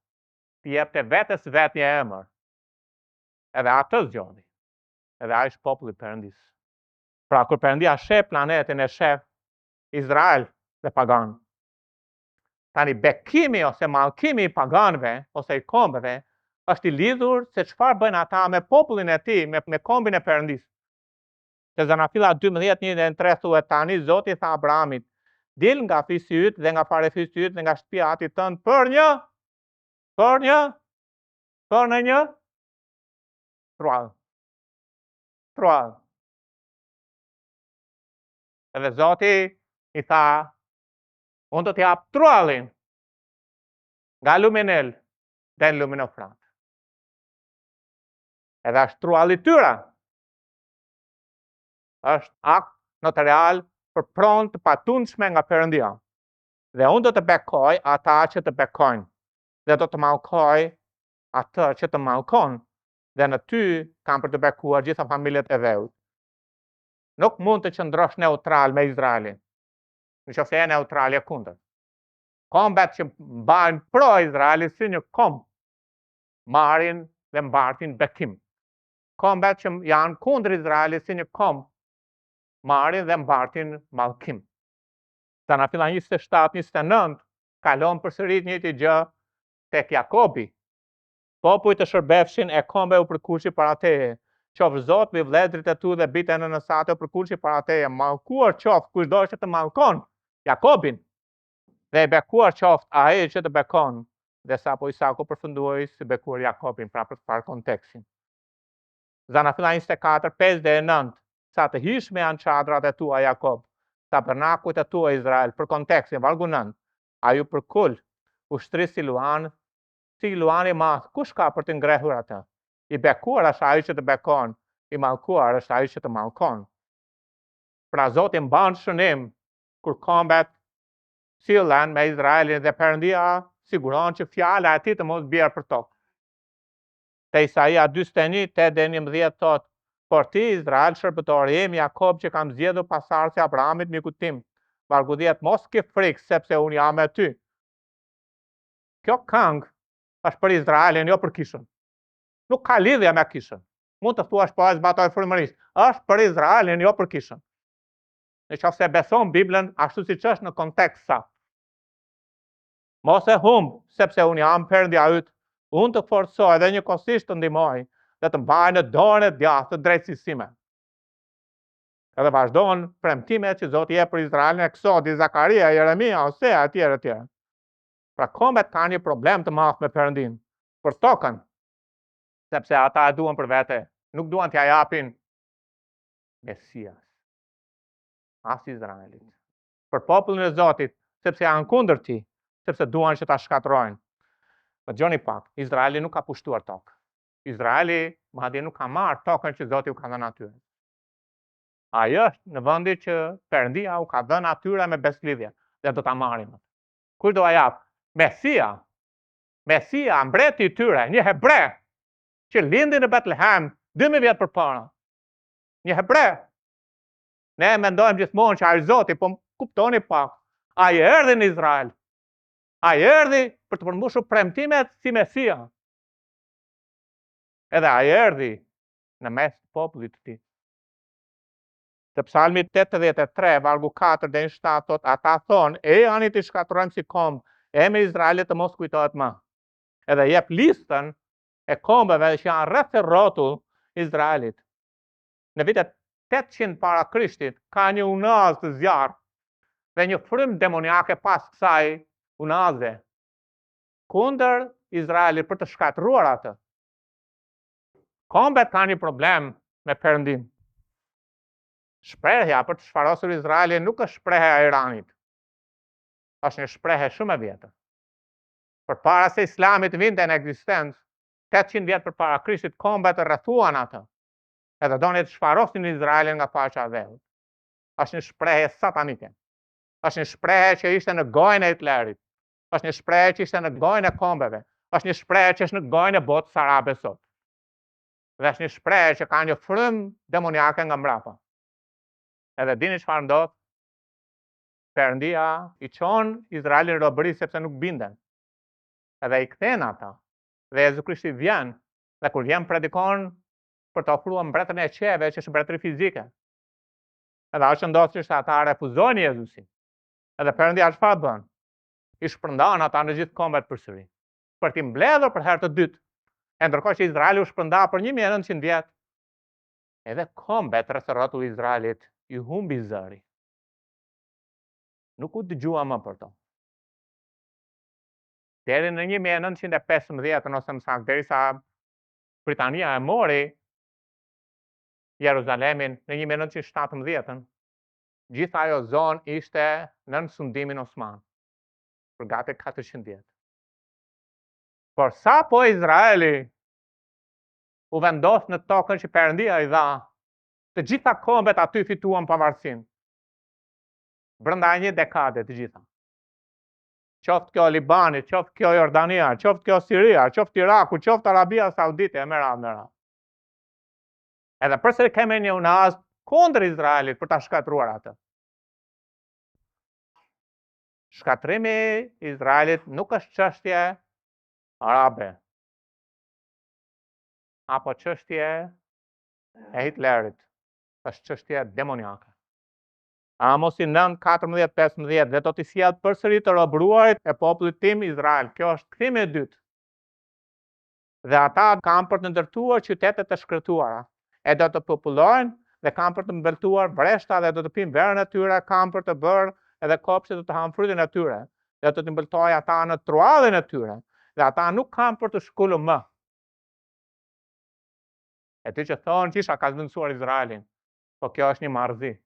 t'i jepte vetes vet një emër. Edhe atë zgjodhi. Edhe ai është populli i Perëndis. Pra kur Perëndia sheh planetin, e sheh Izrael dhe pagan. Tani bekimi ose mallkimi i paganëve ose i kombeve është i lidhur se çfarë bëjnë ata me popullin e tij, me kombin e Perëndis. Te Zanafilla 12:1-3 thuhet, tani Zoti tha Abrahamit, dil nga fisi yt dhe nga farefisi yt dhe nga shtëpia e atit tënd për një truall. Edhe Zoti i tha, unë do t'jap truallin nga luminel dhe në lumin Eufrat. Edhe është trualli tyra. Është akt notarial për pronë të patundshme nga Perëndia. Dhe unë do të bekoj ata që të bekojnë. Dhe do të mallkoj atë që të mallkon. Dhe në ty kam për të bekuar gjitha familjet e dheut. Nuk mund të qëndrosh neutral me Izraelin. Në qoftë se je neutral, je kundër. Kombet që mbajnë pro Izraelit si një komb, marrin dhe mbartin bekim. Kombet që janë kundër Izraelit si një komb, marrin dhe mbartin mallkim. Zanafilla 27:29 kalon përsëri njëjtë gjë tek Jakobi. Popujt të shërbefshin e kombe u përkuqi para teje. Qoftë Zot mbi vëllezërit e tu dhe bitë e nënësate u përkuqi para teje. Mallkuar qoftë kushdo që të mallkon Jakobin. Dhe i bekuar qoftë ai që të bekon. Dhe sapo Isaku përfunduoi si bekuar Jakobin, pra për të parë kontekstin. Zanafilla 24:5-9. Sa të hishme janë çadrat e tua Jakob, tabernakujt e tua Izrael, për kontekstin, vargu 9. A ju përkull ushtrisë si luani i madh, kush ka për të ngrehur atë? I bekuar është ai që të bekon, i mallkuar është ai që të mallkon. Pra Zoti mban shënim kur kombet sillen me Izraelin dhe Perëndia siguron që fjala e tij të mos bjerë për tokë. Te Isaia 41:8-11 thot, por ti Izrael shërbëtori im Jakob që kam zgjedhur pasardhës e Abrahamit miku tim, vargu 10, mos ke frikë sepse unë jam me ty. Kjo këngë është për Izraelin, jo për kishën. Nuk ka lidhje me kishën. Mund të thuash po as zbatoj frymërisht. Është për Izraelin, jo për kishën. Nëse beson Biblën ashtu siç është në kontekst sa. Mos e humb, sepse unë jam Perëndia yt. Unë të forcoj dhe njëkohësisht të ndihmoj dhe të mbaj në dorën e djathtë të drejtësisë time. Edhe vazhdon premtimet që Zoti jep për Izraelin, Eksodi, Zakaria, Jeremia, Osea etj. Pra kombet kanë një problem të madh me Perëndin, për tokën, sepse ata e duan për vete, nuk duan t'ja japin Mesias, as Izraelit. Për popullin e Zotit, sepse janë kundër tij, sepse duan që ta shkatërrojnë. Për gjoni pak, Izraeli nuk ka pushtuar tokë. Izraeli madje nuk ka marrë tokën që Zoti u ka dhënë atyre. Ai është në vendi që Perëndia u ka dhënë atyre me beslidhje dhe do ta marrin. Kush do a jap? Mesia, mbreti i tyre, një hebre që lindi në Betlehem 2000 vjet përpara. Një hebre. Ne mendojmë gjithmonë që ai Zoti, po kuptoni pak, ai erdhi në Izrael. Ai erdhi për të përmbushur premtimet si Mesia. Edhe ai erdhi në mes të popullit të tij. Te Psalmi 83, vargu 4 deri në 7 thot, ata thonë, e ani të shkatërrojmë si komb, emri Izraelit të mos kujtohet më. Edhe jep listën e kombeve që janë rreth rrotull Izraelit. Në vitet 800 para Krishtit ka një unaz të zjarr dhe një frymë demoniake pas kësaj unaze kundër Izraelit për të shkatërruar atë. Kombet kanë një problem me Perëndin. Shprehja për të shfarosur Izraelin nuk është shprehja e Iranit. Është një shprehje shumë e vjetër. Përpara se Islami të vinte në ekzistencë, 800 vjet përpara Krishtit, kombet rrethuan atë. Edhe donin të shfarosin Izraelin nga faqja e vet. Është një shprehje satanike. Është një shprehje që ishte në gojën e Hitlerit. Është një shprehje që ishte në gojën e kombeve. Është një shprehje që është në gojën e botës arabe sot. Dhe është një shprehje që ka një frymë demoniake nga mbrapa. Edhe dini çfarë ndodh? Perëndia i çon Izraelin në robëri sepse nuk binden. Edhe i kthen ata. Dhe Jezu Krishti vjen, dhe kur vjen predikon për të ofruar mbretërën e qeve, që është mbretëri fizike. Edhe ajo që ndodh është ata refuzojnë Jezusin. Edhe Perëndia çfarë bën? I shpërndan ata në gjithë kombet përsëri, për t'i mbledhur për herë të dytë. E ndërkohë që Izraeli u shpërnda për 1900 vjet, edhe kombet rreth rrotull Izraelit i humbi zëri. Nuk u dëgjua më për to. Deri në 1915, ose më saktë, derisa Britania e mori Jeruzalemin në 1917, gjithë ajo zonë ishte nën sundimin osman, për gati 400 vjet. Por sa po Izraeli u vendos në tokën që Perëndia i dha, të gjitha kombet aty fituan pavarësinë. Brenda një dekade të gjitha. Qoftë kjo Libani, qoftë kjo Jordania, qoftë kjo Siria, qoftë Iraku, qoftë Arabia Saudite, e mera. Edhe përsëri kemi një unaz kundër Izraelit për ta shkatëruar atë. Shkatërimi i Izraelit nuk është çështje arabe, apo çështje e Hitlerit, është çështje demoniake. Amosi 9:14-15 dhe do t'i sjell përsëri të robëruarit e popullit tim Izrael. Kjo është kthimi i dytë. Dhe ata kanë për të ndërtuar qytetet e shkretuara, e do të popullojnë dhe kanë për të mbeltuar breshta dhe do të pinë verën e tyre, kanë për të bërë edhe kopshtet do të hanë frutin e tyre, dhe do të mbeltojë ata në truallin e tyre, dhe ata nuk kanë për të shkullur më. E ti që thonë që isha ka zvendësuar Izraelin, po kjo është një marrëzi.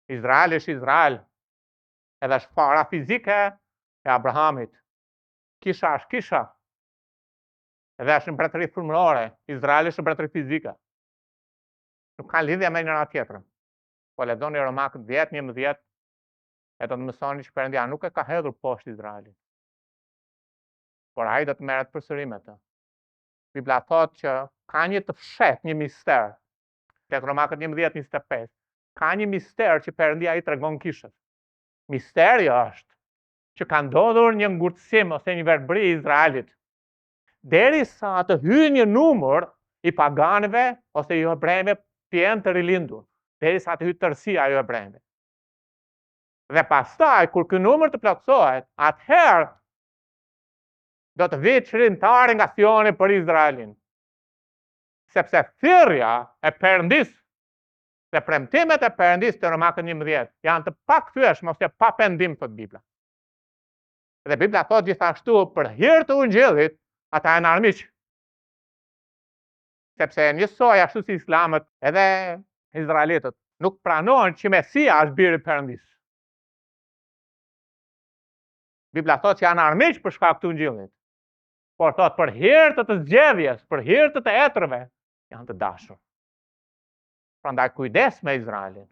Izrael është Izrael, edhe është fara fizike e Abrahamit. Kisha është kisha, edhe është në mbretëri frymërore. Izrael është mbretëri fizike. Nuk ka lidhje me njëra tjetrën. Po lexoni Romakët 10:11, E do të mësoni që Perëndia nuk e ka hedhur poshtë Izraelin, por ai do të merret përsëri me të. Bibla thotë që ka një të fshehtë, një mister, tek Romakët 11:25, ka një mister që Perëndia i tregon kishës. Misteri është që ka ndodhur një ngurtësim ose një verbri i Izraelit, derisa të hyjë një numër i paganëve ose i hebrejve të jenë të rilindur, derisa të hyjë tërësia e hebrejve. Dhe pastaj, kur ky numër të plotësohet, atëherë do të vijë çrimtari nga Sioni për Izraelin. Sepse thirrja e Perëndis dhe premtimet e Perëndis të Romakët 11 janë të pakthyeshme ose pa pendim, thot Bibla. Dhe Bibla thot gjithashtu për hir të Ungjillit, ata janë armiq. Sepse njësoj ashtu si Islamët, edhe Izraelitët nuk pranojnë që Mesia është biri i Perëndis. Bibla thot që janë armiq për shkak të Ungjillit. Por thot për hir të zgjedhjes, për hir të etërve, janë të dashur. Prandaj kujdes me Izraelin.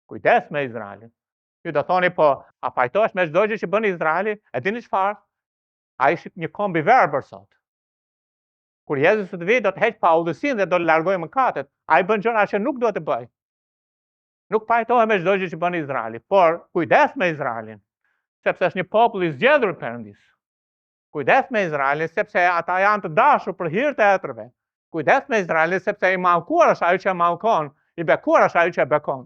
Kujdes me Izraelin. Ju do thoni, po, a pajtohesh me çdo gjë që bën Izraeli? E dini çfarë? Ai është një kombi verbër sot. Kur Jezusi të vijë do të heq paullësinë dhe do të largojë mëkatet. Ai bën gjëra që nuk duhet të bëj. Nuk pajtohet me çdo gjë që bën Izraeli, por kujdes me Izraelin, sepse është një popull i zgjedhur Perëndis. Kujdes me Izraelin sepse ata janë të dashur për hir të etërve. Kujdes me Izraelin sepse i mallkuar është ai që mallkon, i bekuar është ai që bekon.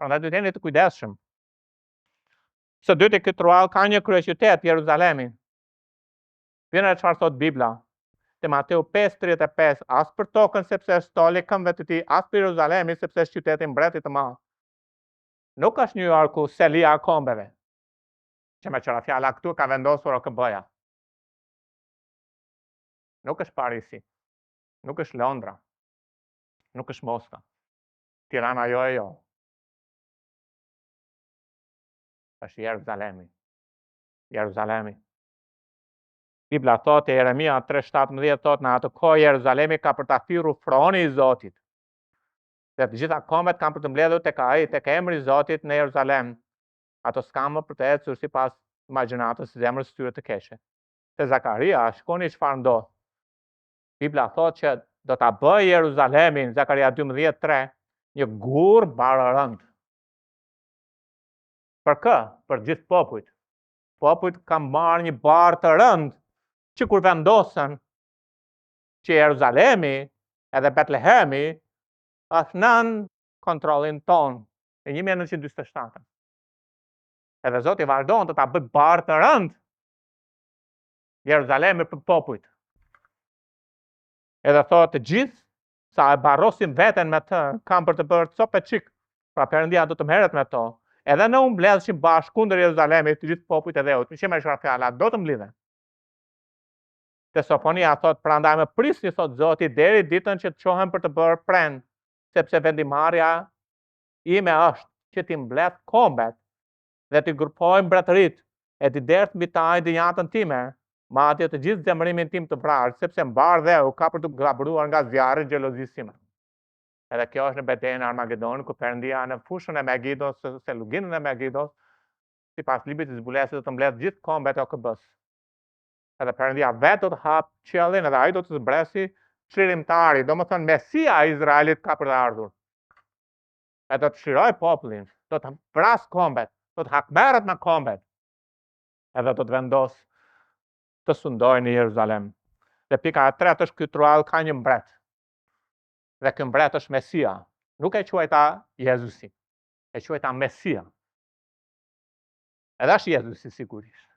Prandaj duhet jeni të kujdesshëm. Së dyti ky truall ka një kryeqytet, Jeruzalemi. Vjen çfarë thot Bibla. Te Mateu 5:35, as për tokën sepse është stoli këmbëve të tij, as për Jeruzalemin sepse është qyteti i mbretit të madh. Nuk është New Yorku, Selia e kombeve. Që me qëra fjala këtu ka vendosur OKB-ja. Nuk është Parisi, nuk është Londra, nuk është Moska. Tirana jo e jo. Është Jeruzalemi. Jeruzalemi. Bibla thotë, Jeremia 3:17 thotë, në atë kohë Jeruzalemi ka për ta thirrur froni i Zotit. Dhe të gjitha kombet kanë për të mbledhur tek ai, tek emri i Zotit në Jeruzalem. Ato s'kan më për të ecur sipas imagjinatës së zemrës së tyre të keqe. Te Zakaria, shikoni çfarë ndodh. Bibla thotë që do ta bëjë Jeruzalemin, Zakaria 12:3, një gur barërënd. Për kë? Për gjithë popujt. Popujt kanë marrë një barë të rënd, që kur vendosën që Jeruzalemi edhe Betlehemi është nën kontrollin ton në 1947. Edhe Zoti vazhdon të ta bëjë barë të rënd Jeruzalemi për popujt. Edhe thotë të gjithë sa e barrosin veten me të, kanë për të bërë copë çik, pra Perëndia do të merret me to. Edhe në mbledhshin bashkë kundër Jeruzalemit të gjithë popujt e dheut. Më shema çfarë fjala do të mblidhen. Te Sofonia thot, prandaj më prisni, thot Zoti, deri ditën që të çohem për të bërë prend, sepse vendimarrja ime është që ti mbledh kombet dhe ti grupoj mbretërit e ti dert mbi ta dinjatën time, madje të gjithë zemërimin tim të vrarë, sepse mbar dheu ka për të glabëruar nga zjarri xhelozisë time. Edhe kjo është në betejën e Armagedonit, ku Perëndia në fushën e Megidos, se luginën e Megidos, sipas librit të zbulesit do të mbledh gjithë kombet e OKB-s. Edhe Perëndia vetë do të hap qiellin edhe ai do të zbresi çlirimtari, domethënë Mesia e Izraelit ka për të ardhur. Ai do të shiroj popullin, do të vras kombet, do të hakmerret me kombet. Edhe do të vendos të sundojë në Jeruzalem. Dhe pika e tretë është ky truall ka një mbret. Dhe ky mbret është Mesia. Nuk e quajta Jezusi, e quajta Mesia. Edhe është Jezusi sigurisht.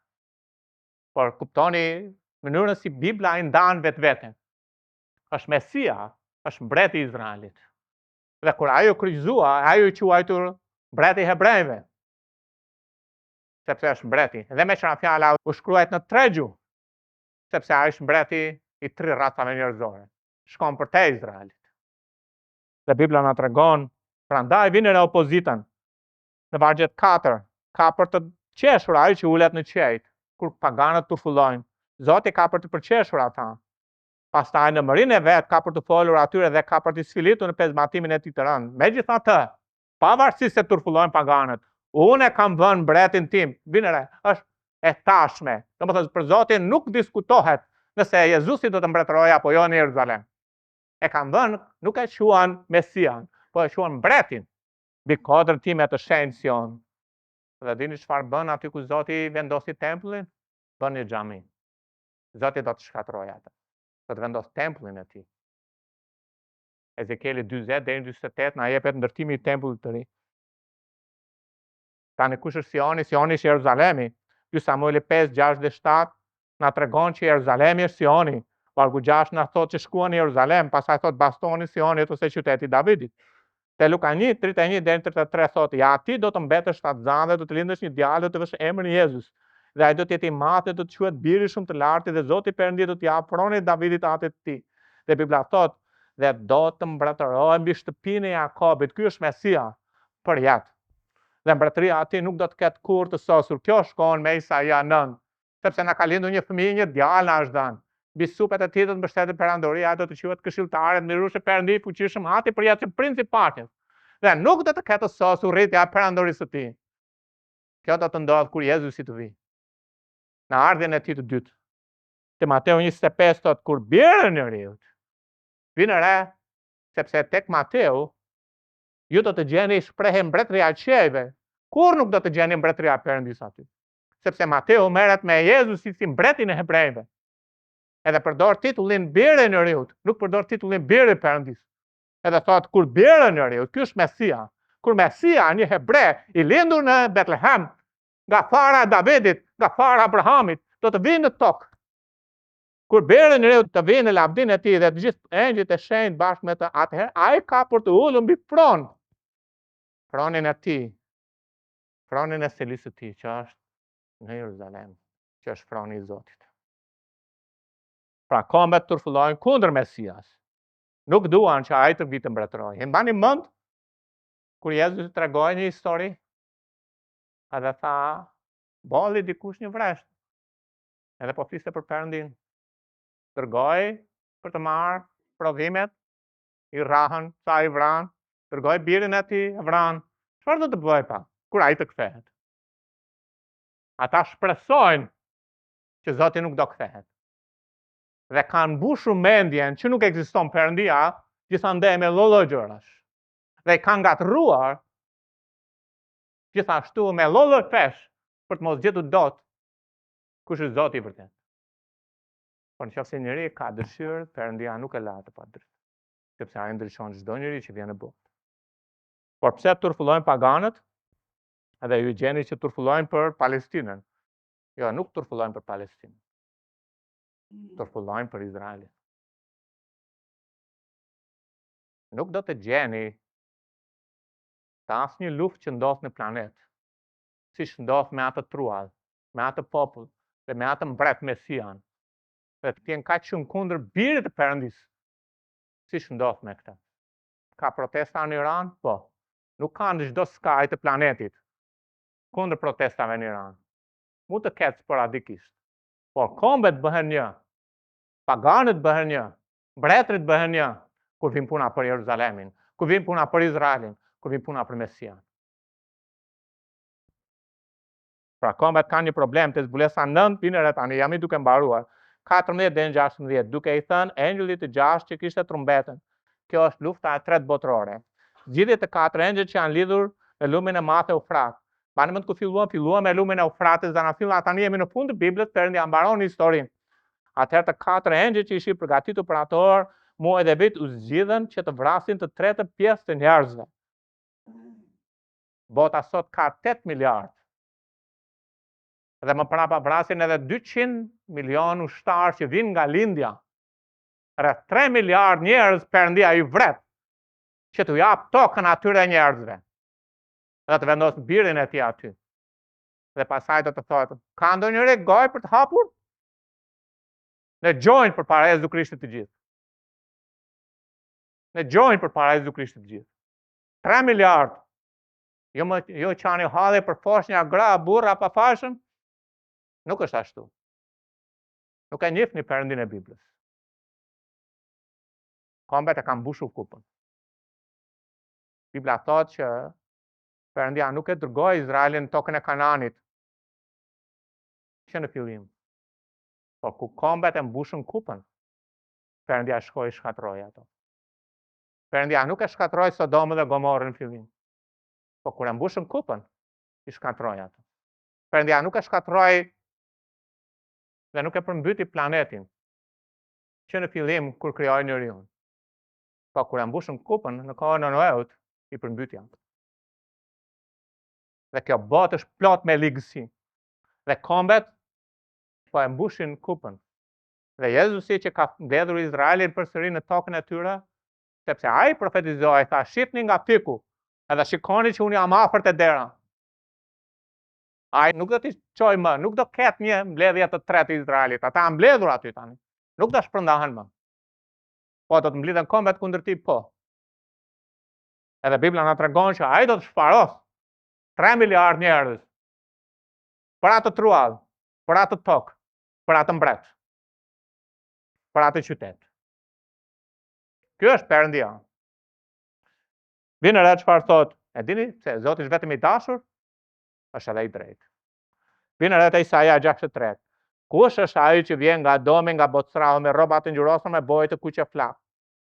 Por kuptoni mënyrën si Bibla i ndan vetveten. Është Mesia, është mbreti i Izraelit. Dhe kur ai u kryqëzua, ai u quajtur mbreti i hebrejve. Sepse është mbreti. Dhe me çfarë fjala u shkruajt në 3 gjuhë. Sepse ai është mbreti i 3 racave njerëzore. Shkon për te Izraelit. Dhe Bibla na tregon, prandaj vini në opozitën. Në vargjet 4, ka për të qeshur ai që ulet në qejt, kur paganët turfullojnë. Zoti ka për të përqeshur ata. Pastaj në mërinë e vet ka për të folur atyre dhe ka për të sfilitur në pezmatimin e tij të rënd. Megjithatë, pavarësisht se turfullojnë paganët, Unë e kam vënë mbretin tim, vinëre, është e tashme. Do më thënë, për Zotin nuk diskutohet nëse Jezusi do të mbretëroj apo jo në Jeruzalem. E kam vënë, nuk e quan Mesian, po e quan mbretin, mbi kodrën time të shenjtë Sion. Dhe dini çfarë bën aty ku Zoti vendosi tempullin? Bën një xhami. Zoti do të shkatërrojë atë. Do të vendos tempullin e tij. Ezekieli 40 deri në 48 na jepet ndërtimi i tempullit të ri. Tani kush është Sioni? Sioni është Jeruzalemi. Ky Samueli 5, 6 dhe 7 na tregon që Jeruzalemi është Sioni. Vargu 6 na thotë që shkuan në Jeruzalem, pastaj thotë bastoni Sionit ose qyteti i Davidit. Te Luka 1, 31 deri në 33 thotë, ja ti do të mbetesh shtatzan dhe do të lindësh një djalë dhe të vësh emrin Jezus. Dhe ai do të jetë i madh dhe do të quhet biri shumë të lartë dhe Zoti Perëndia do t'i japë pronën e Davidit atë të tij. Dhe Bibla thotë, dhe do të mbretërojë mbi shtëpinë e Jakobit. Ky është Mesia për jetë. Dhe mbretëria ati nuk do të ketë kur të sosur. Kjo shkon me Isaia 9, sepse na ka lindur një fëmijë, një djalë na është dhënë. Mbi supet e tij do të mbështetet perandoria, do të quhet këshilltare, mirueshë Perëndi i fuqishëm, Ati për jetë princi i paqes. Dhe nuk do të ketë të sosur rritja e perandorisë së tij. Kjo do të ndodhë kur Jezusi të vi. Në ardhjen e tij të dytë. Te Mateu 25 thotë, kur bjerën e riut, vinë re, sepse tek Mateu ju do të gjeni shprehje mbretëria e qiejve. Kur nuk do të gjeni mbretëria e Perëndisë aty. Sepse Mateu merret me Jezusin si mbretin e hebrejve. Edhe përdor titullin bjerën e riut, nuk përdor titullin biri i Perëndisë. Edhe thotë kur bjerën e riut, ky është Mesia. Kur Mesia, një hebre i lindur në Betlehem, nga fara e Davidit, nga fara e Abrahamit, do të vinë në tokë. Kur bjerën e riut të vinë në lavdin e tij dhe të gjithë engjëjt e shenjtë bashkë me të, atëherë ai ka për të ulur mbi pronë. Pronin e tij, pronin e selisë të tij, që është në Jeruzalem, që është proni i Zotit. Pra kombet turfullojnë kundër Mesias. Nuk duan që ai të vi të mbretërojë. E mbani mend kur Jezusi tregoi një histori, edhe tha, bolli dikush një vresht. Edhe po fliste për Perëndin. Dërgoi për të marrë provimet, i rrahën, sa i vran, dërgoi birin e tij, e vran. Çfarë do të bëj pa, kur ai të kthehet? Ata shpresojnë që Zoti nuk do kthehet. Dhe kanë mbushur mendjen që nuk ekziston Perëndia, gjithandej me lloj gjërash. Dhe kanë gatruar gjithashtu me lloj fesh për të mos gjetur dot kush është Zoti i vërtet. Por nëse njëri ka dëshirë, Perëndia nuk e la të padrejtë, sepse ai ndryshon çdo njeri që vjen në botë. Por pse turfullojnë paganët? Edhe ju gjeni që turfullojnë për Palestinën. Jo, nuk turfullojnë për Palestinën. Turfullojnë për Izraelin. Nuk do të gjeni të asnjë luftë që ndodh në planet, siç ndodh me atë truall, me atë popull dhe me atë mbret Mesian, dhe të jenë kaq shumë kundër birit të Perëndisë, siç ndodh me këtë. Ka protesta në Iran? Po. Nuk ka në çdo skaj të planetit kundër protestave në Iran. Mund të ketë sporadikisht. Por kombet bëhen një, paganët bëhen një, mbretërit bëhen një, kur vin puna për Jeruzalemin, kur vin puna për Izraelin, kur vin puna për Mesian. Pra kombet kanë një problem, te zbulesa 9, pinëre tani, jam i duke mbaruar, 14 dhe 16, duke i thënë engjëllit të 6 që kishte trumbetën. Kjo është lufta e tretë botërore. Zgjidhjet e 4 engjëj që janë lidhur në lumin e madh e Eufrat. Bani mend ku filluam me lumin e Eufratit, dhe na filluam tani jemi në fund të Biblës, Perëndia mbaron historinë. Atëherë të 4 engjëj që ishin përgatitur për atë orë, muaj dhe vit u zgjidhen që të vrasin të tretën pjesë të njerëzve. Bota sot ka 8 miliard. Dhe më prapa vrasin edhe 200 milion ushtarë që vinë nga lindja. Rreth 3 miliard njerëz Perëndia i vret që t'u jap tokën atyre njerëzve. Dhe të vendosë birin e tij aty. Dhe pasaj do të thotë, ka ndonjëri gojë për të hapur? Ne gjojnë përpara Jezu Krishtit të gjithë. Ne gjojnë përpara Jezu Krishtit të gjithë. 3 miliard. Jo qani halli për foshnja, gra, burra, pa fashën. Nuk është ashtu. Nuk e njihni Perëndin e Biblës. Kombet e kanë mbushur kupën. Bibla thotë që Perëndia nuk e dërgoi Izraelin në tokën e Kananit që në fillim. Po ku kombet e mbushën kupën, Perëndia shkoi shkatroi ato. Perëndia nuk e shkatroi Sodomën dhe Gomorën në fillim. Po kur e mbushën kupën, i shkatroi ato. Perëndia nuk e shkatroi dhe nuk e përmbyti planetin që në fillim kur krijoi njeriun. Po kur e mbushën kupën në kohën e Noeut, i përmbyti ato. Dhe kjo botë është plot me ligësi. Dhe kombet po e mbushin kupën. Dhe Jezusi që ka mbledhur Izraelin përsëri në tokën e tyre, sepse ai profetizoi, tha, shihni nga fiku, edhe shikoni që unë jam afër te dera. Ai nuk do t'i çoj më, nuk do ketë një mbledhje të tretë të Izraelit. Ata janë mbledhur aty tani. Nuk do shpërndahen më. Po do të mblidhen kombet kundër tij, po. Edhe Bibla na tregon që ai do të shparos 3 miliard njerëz për atë truall, për atë tokë, për atë mbret, për atë qytet. Ky është Perëndia. Vjen edhe çfarë thot? E dini se Zoti është vetëm i dashur, është edhe i drejtë. Vjen edhe te Isaia 63. Kush është ai që vjen nga domi, nga botësrahu, me rroba të ngjyrosura, me bojë të kuqe flak?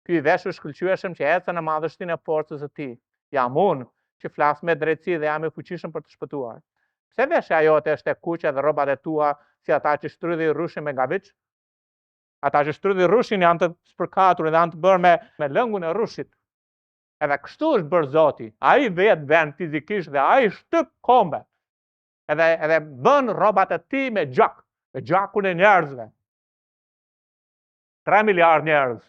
Ky i veshur shkëlqyeshëm që ecën në madhështinë e forcës së tij. Jam unë që flas me drejtësi dhe jam i fuqishëm për të shpëtuar. Pse veshja jote është e kuqe dhe rrobat e tua si ata që shtrydhin rrushin me gaviç? Ata që shtrydhin rrushin janë të spërkatur dhe janë të bërë me lëngun e rrushit. Edhe kështu është bërë Zoti. Ai vetë vjen fizikisht dhe ai shtyp kombe. Edhe bën rrobat e tij me gjak, me gjakun e njerëzve. 3 miliard njerëz.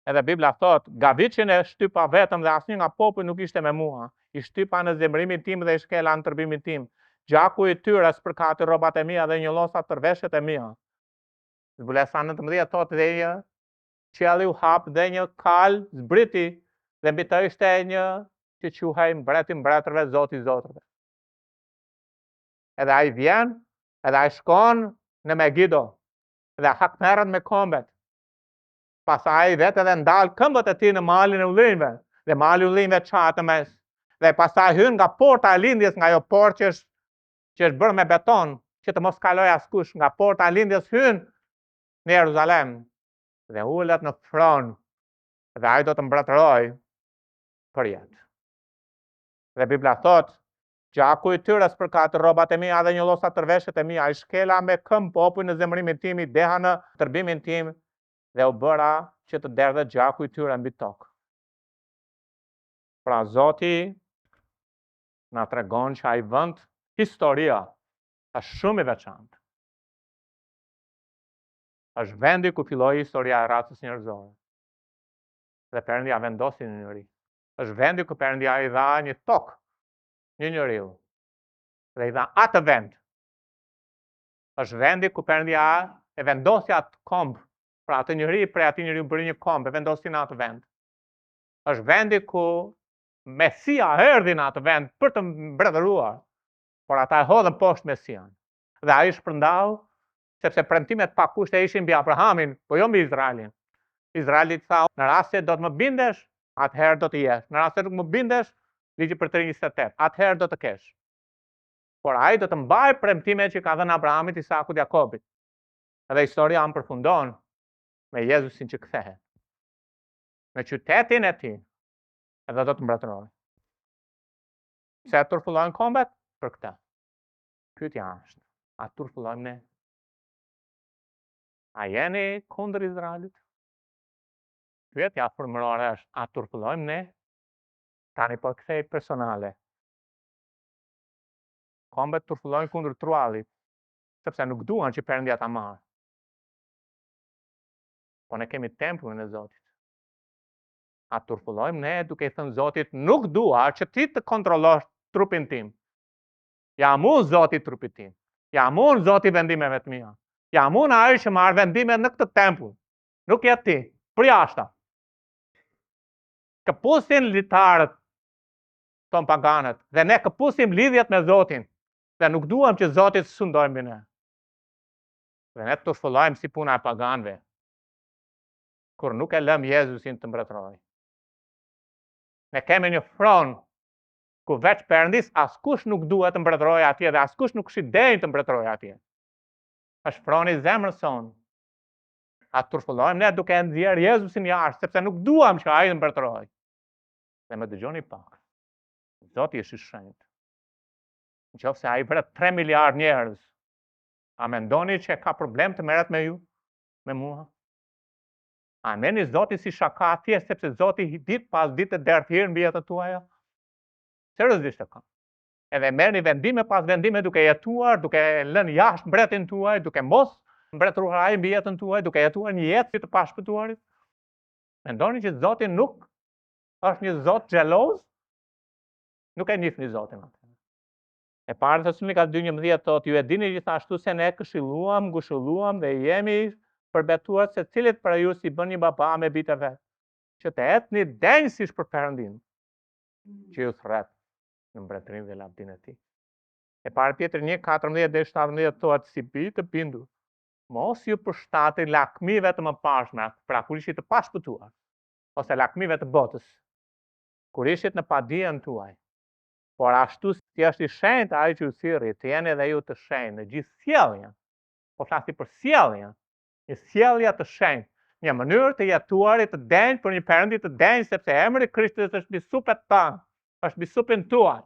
Edhe Bibla thot, gaviçin e shtypa vetëm dhe asnjë nga populli nuk ishte me mua. I shtypa në zemrimin tim dhe i shkela në tërbimin tim. Gjaku i tyre spërkati rrobat e mia dhe njollosa tërveshjet e mia. Zbulesa 19 thot dhe një qielli u hap dhe një kal zbriti dhe mbi të ishte një që quhej mbreti mbretërve, Zoti i zotrave. Edhe ai vjen, edhe ai shkon në Megido dhe hakmerret me kombet. Pastaj vetë edhe ndal këmbët e tij në malin e ullinjve, dhe mali i ullinjve çahet në mes. Dhe pastaj hyn nga porta e lindjes, nga ajo portë që është bërë me beton, që të mos kaloj askush, nga porta e lindjes hyn në Jeruzalem dhe ulet në fron, dhe ai do të mbretërojë për jetë. Dhe Bibla thot, gjaku i tyre spërkati rrobat e mia dhe njollosa tërveshjet e mia, i shkela me këmbë popull në zemrimin tim, i deha në tërbimin tim, dhe u bëra që të derdhe gjaku i tyre mbi tokë. Pra Zoti na tregon që ai vend, historia, është shumë i veçantë. Është vendi ku filloi historia e racës njerëzore. Dhe Perëndia vendosi në njeri. Është vendi ku Perëndia i dha një tokë, një njeriu. Dhe i dha atë vend. Është vendi ku Perëndia e vendosi atë komb, pra atë njeri, prej atij njeriu bëri një komb, e vendosi në atë vend. Është vendi ku Mesia erdhi në atë vend për të mbretëruar, por ata e hodhën poshtë Mesian. Dhe ai shpërndau, sepse premtimet pa kushte ishin mbi Abrahamin, po jo mbi Izraelin. Izraeli tha, në rast se do të më bindesh, atëherë do të jesh. Në rast se nuk më bindesh, ligji për 3:28, atëherë do të kesh. Por ai do të mbaj premtimet që ka dhënë Abrahamit, Isakut, Jakobit. Edhe historia përfundon me Jezusin që kthehet në qytetin e tij, edhe do të mbretërojë. Se turpullojnë kombet për këtë. Pyetja është, a turpullojmë ne? A jeni kundër Izraelit? Pyetja formulore është, a turpullojmë ne? Tani po kthej personale. Kombet turpullojnë kundër truallit, sepse nuk duan që Perëndia ta marrë. Po ne kemi tempullin e Zotit. A turpullojmë ne duke i thënë Zotit, nuk dua që ti të kontrollosh trupin tim. Jam unë Zoti i trupit tim. Jam unë Zoti i vendimeve të mia. Jam unë ai që marr vendimet në këtë tempull. Nuk je ti, për jashta. Këpusin litarët ton paganët dhe ne këpusim lidhjet me Zotin dhe nuk duam që Zoti të sundojë mbi ne. Dhe ne turpullojmë si puna e paganëve, kur nuk e lëm Jezusin të mbretërojë. Ne kemi një fron ku veç Perëndis askush nuk duhet të mbretërojë atje dhe askush nuk shidenjë të mbretërojë atje. Është froni zemrën sonë. A turpëllojmë ne duke nxjerrë Jezusin jashtë, sepse nuk duam që ai të mbretërojë. Dhe më dëgjoni pak. Zoti është i shenjtë. Nëse ai vret 3 miliard njerëz, a mendoni që ka problem të merret me ju, me mua? A meni Zoti si shaka atje, sepse Zoti ditë pas dite derdh hir mbi jetën tuaja? Seriozisht e ka. Edhe merrni vendime pas vendime duke jetuar, duke lënë jashtë mbretin tuaj, duke mos mbretëruar ai mbi jetën tuaj, duke jetuar një jetë si të pashpëtuarit. Mendoni që Zoti nuk është një Zot xheloz? Nuk e njihni Zotin atë. E para Thesalonika 2:11 thotë, ju e dini gjithashtu se ne këshilluam, ngushëlluam dhe jemi përbetuar se cilit për ju si bën një baba me bitë e vet, që të etni denjësisht për Perëndin, që ju thret në mbretërinë dhe lavdinë e tij. E para Pjetër 1:14-17 thotë, si bitë të bindur, mos ju përshtatni lakmive të mëparshme, pra kur ishit të pashpëtuar, ose lakmive të botës, kur ishit në padijen tuaj. Por ashtu si është i shenjtë ai që ju thirrri, të jeni edhe ju të shenjtë në gjithë sjelljen. Po flasi për sjelljen, një sjellje të shenjtë, një mënyrë të jetuarit të denjë për një Perëndi të denjë, sepse emri i Krishtit është mbi supet tanë, është mbi supin tuaj.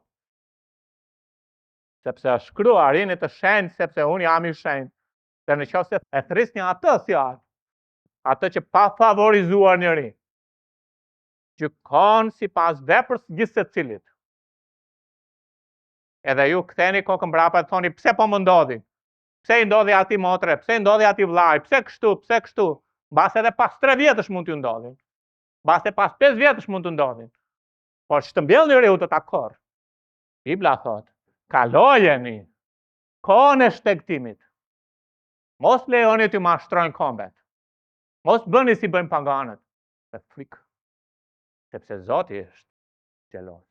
Sepse është shkruar, jeni të shenjtë sepse unë jam i shenjtë. Dhe nëse e thrisni atë fjalë, atë që pa favorizuar njëri, gjykon sipas veprës gjithë secilit. Edhe ju ktheni kokën mbrapa dhe thoni, pse po më ndodhi? Pse i ndodhi atij motre? Pse i ndodhi atij vllai? Pse kështu? Pse kështu? Mbas edhe pas 3 vjetësh mund t'ju ndodhin. Mbas edhe pas 5 vjetësh mund t'ju ndodhin. Por që të mbjellni riu të takor. Bibla thot, kalojeni kohën e shtegtimit. Mos lejoni t'ju mashtrojnë kombet. Mos bëni si bëjnë paganët. Me frikë. Sepse Zoti është xheloz.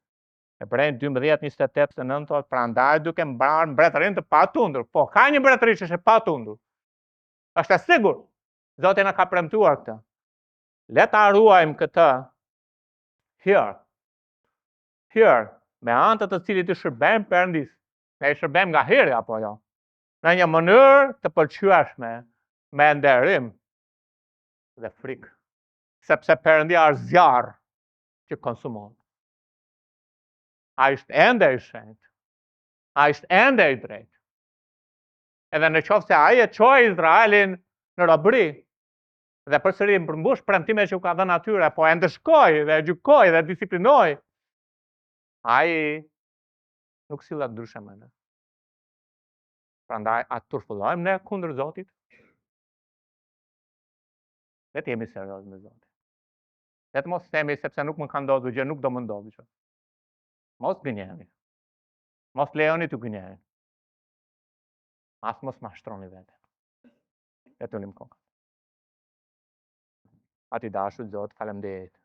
Hebrejnë 12:28-29 thotë, prandaj duke mbarë mbretërinë të patundur. Po, ka një mbretëri që është e patundur. Është e sigurt. Zoti na ka premtuar këtë. Le ta ruajmë këtë hir, me anë të cilit i shërbejmë Perëndis. Ne i shërbejmë nga hiri apo jo? Në një mënyrë të pëlqyeshme, me nderim dhe frikë. Sepse Perëndia është zjarr që konsumon. Ai është ende i shenjtë. Ai është ende i drejtë. Edhe në qoftë se ai e çoi Izraelin në robëri dhe përsëri përmbush premtimet që u ka dhënë atyre, po e ndëshkoi dhe e gjykoi dhe disiplinoi, ai nuk sillet ndryshe me ne. Prandaj a turpëllojmë ne kundër Zotit? Le të jemi serioz me Zotin. Le të mos themi sepse nuk më ka ndodhur gjë, nuk do më ndodhë. Mos gënjeni. Mos lejoni të gënjeni. As mos mashtroni veten. Le të ulim kokën. Ati dashur Zot, faleminderit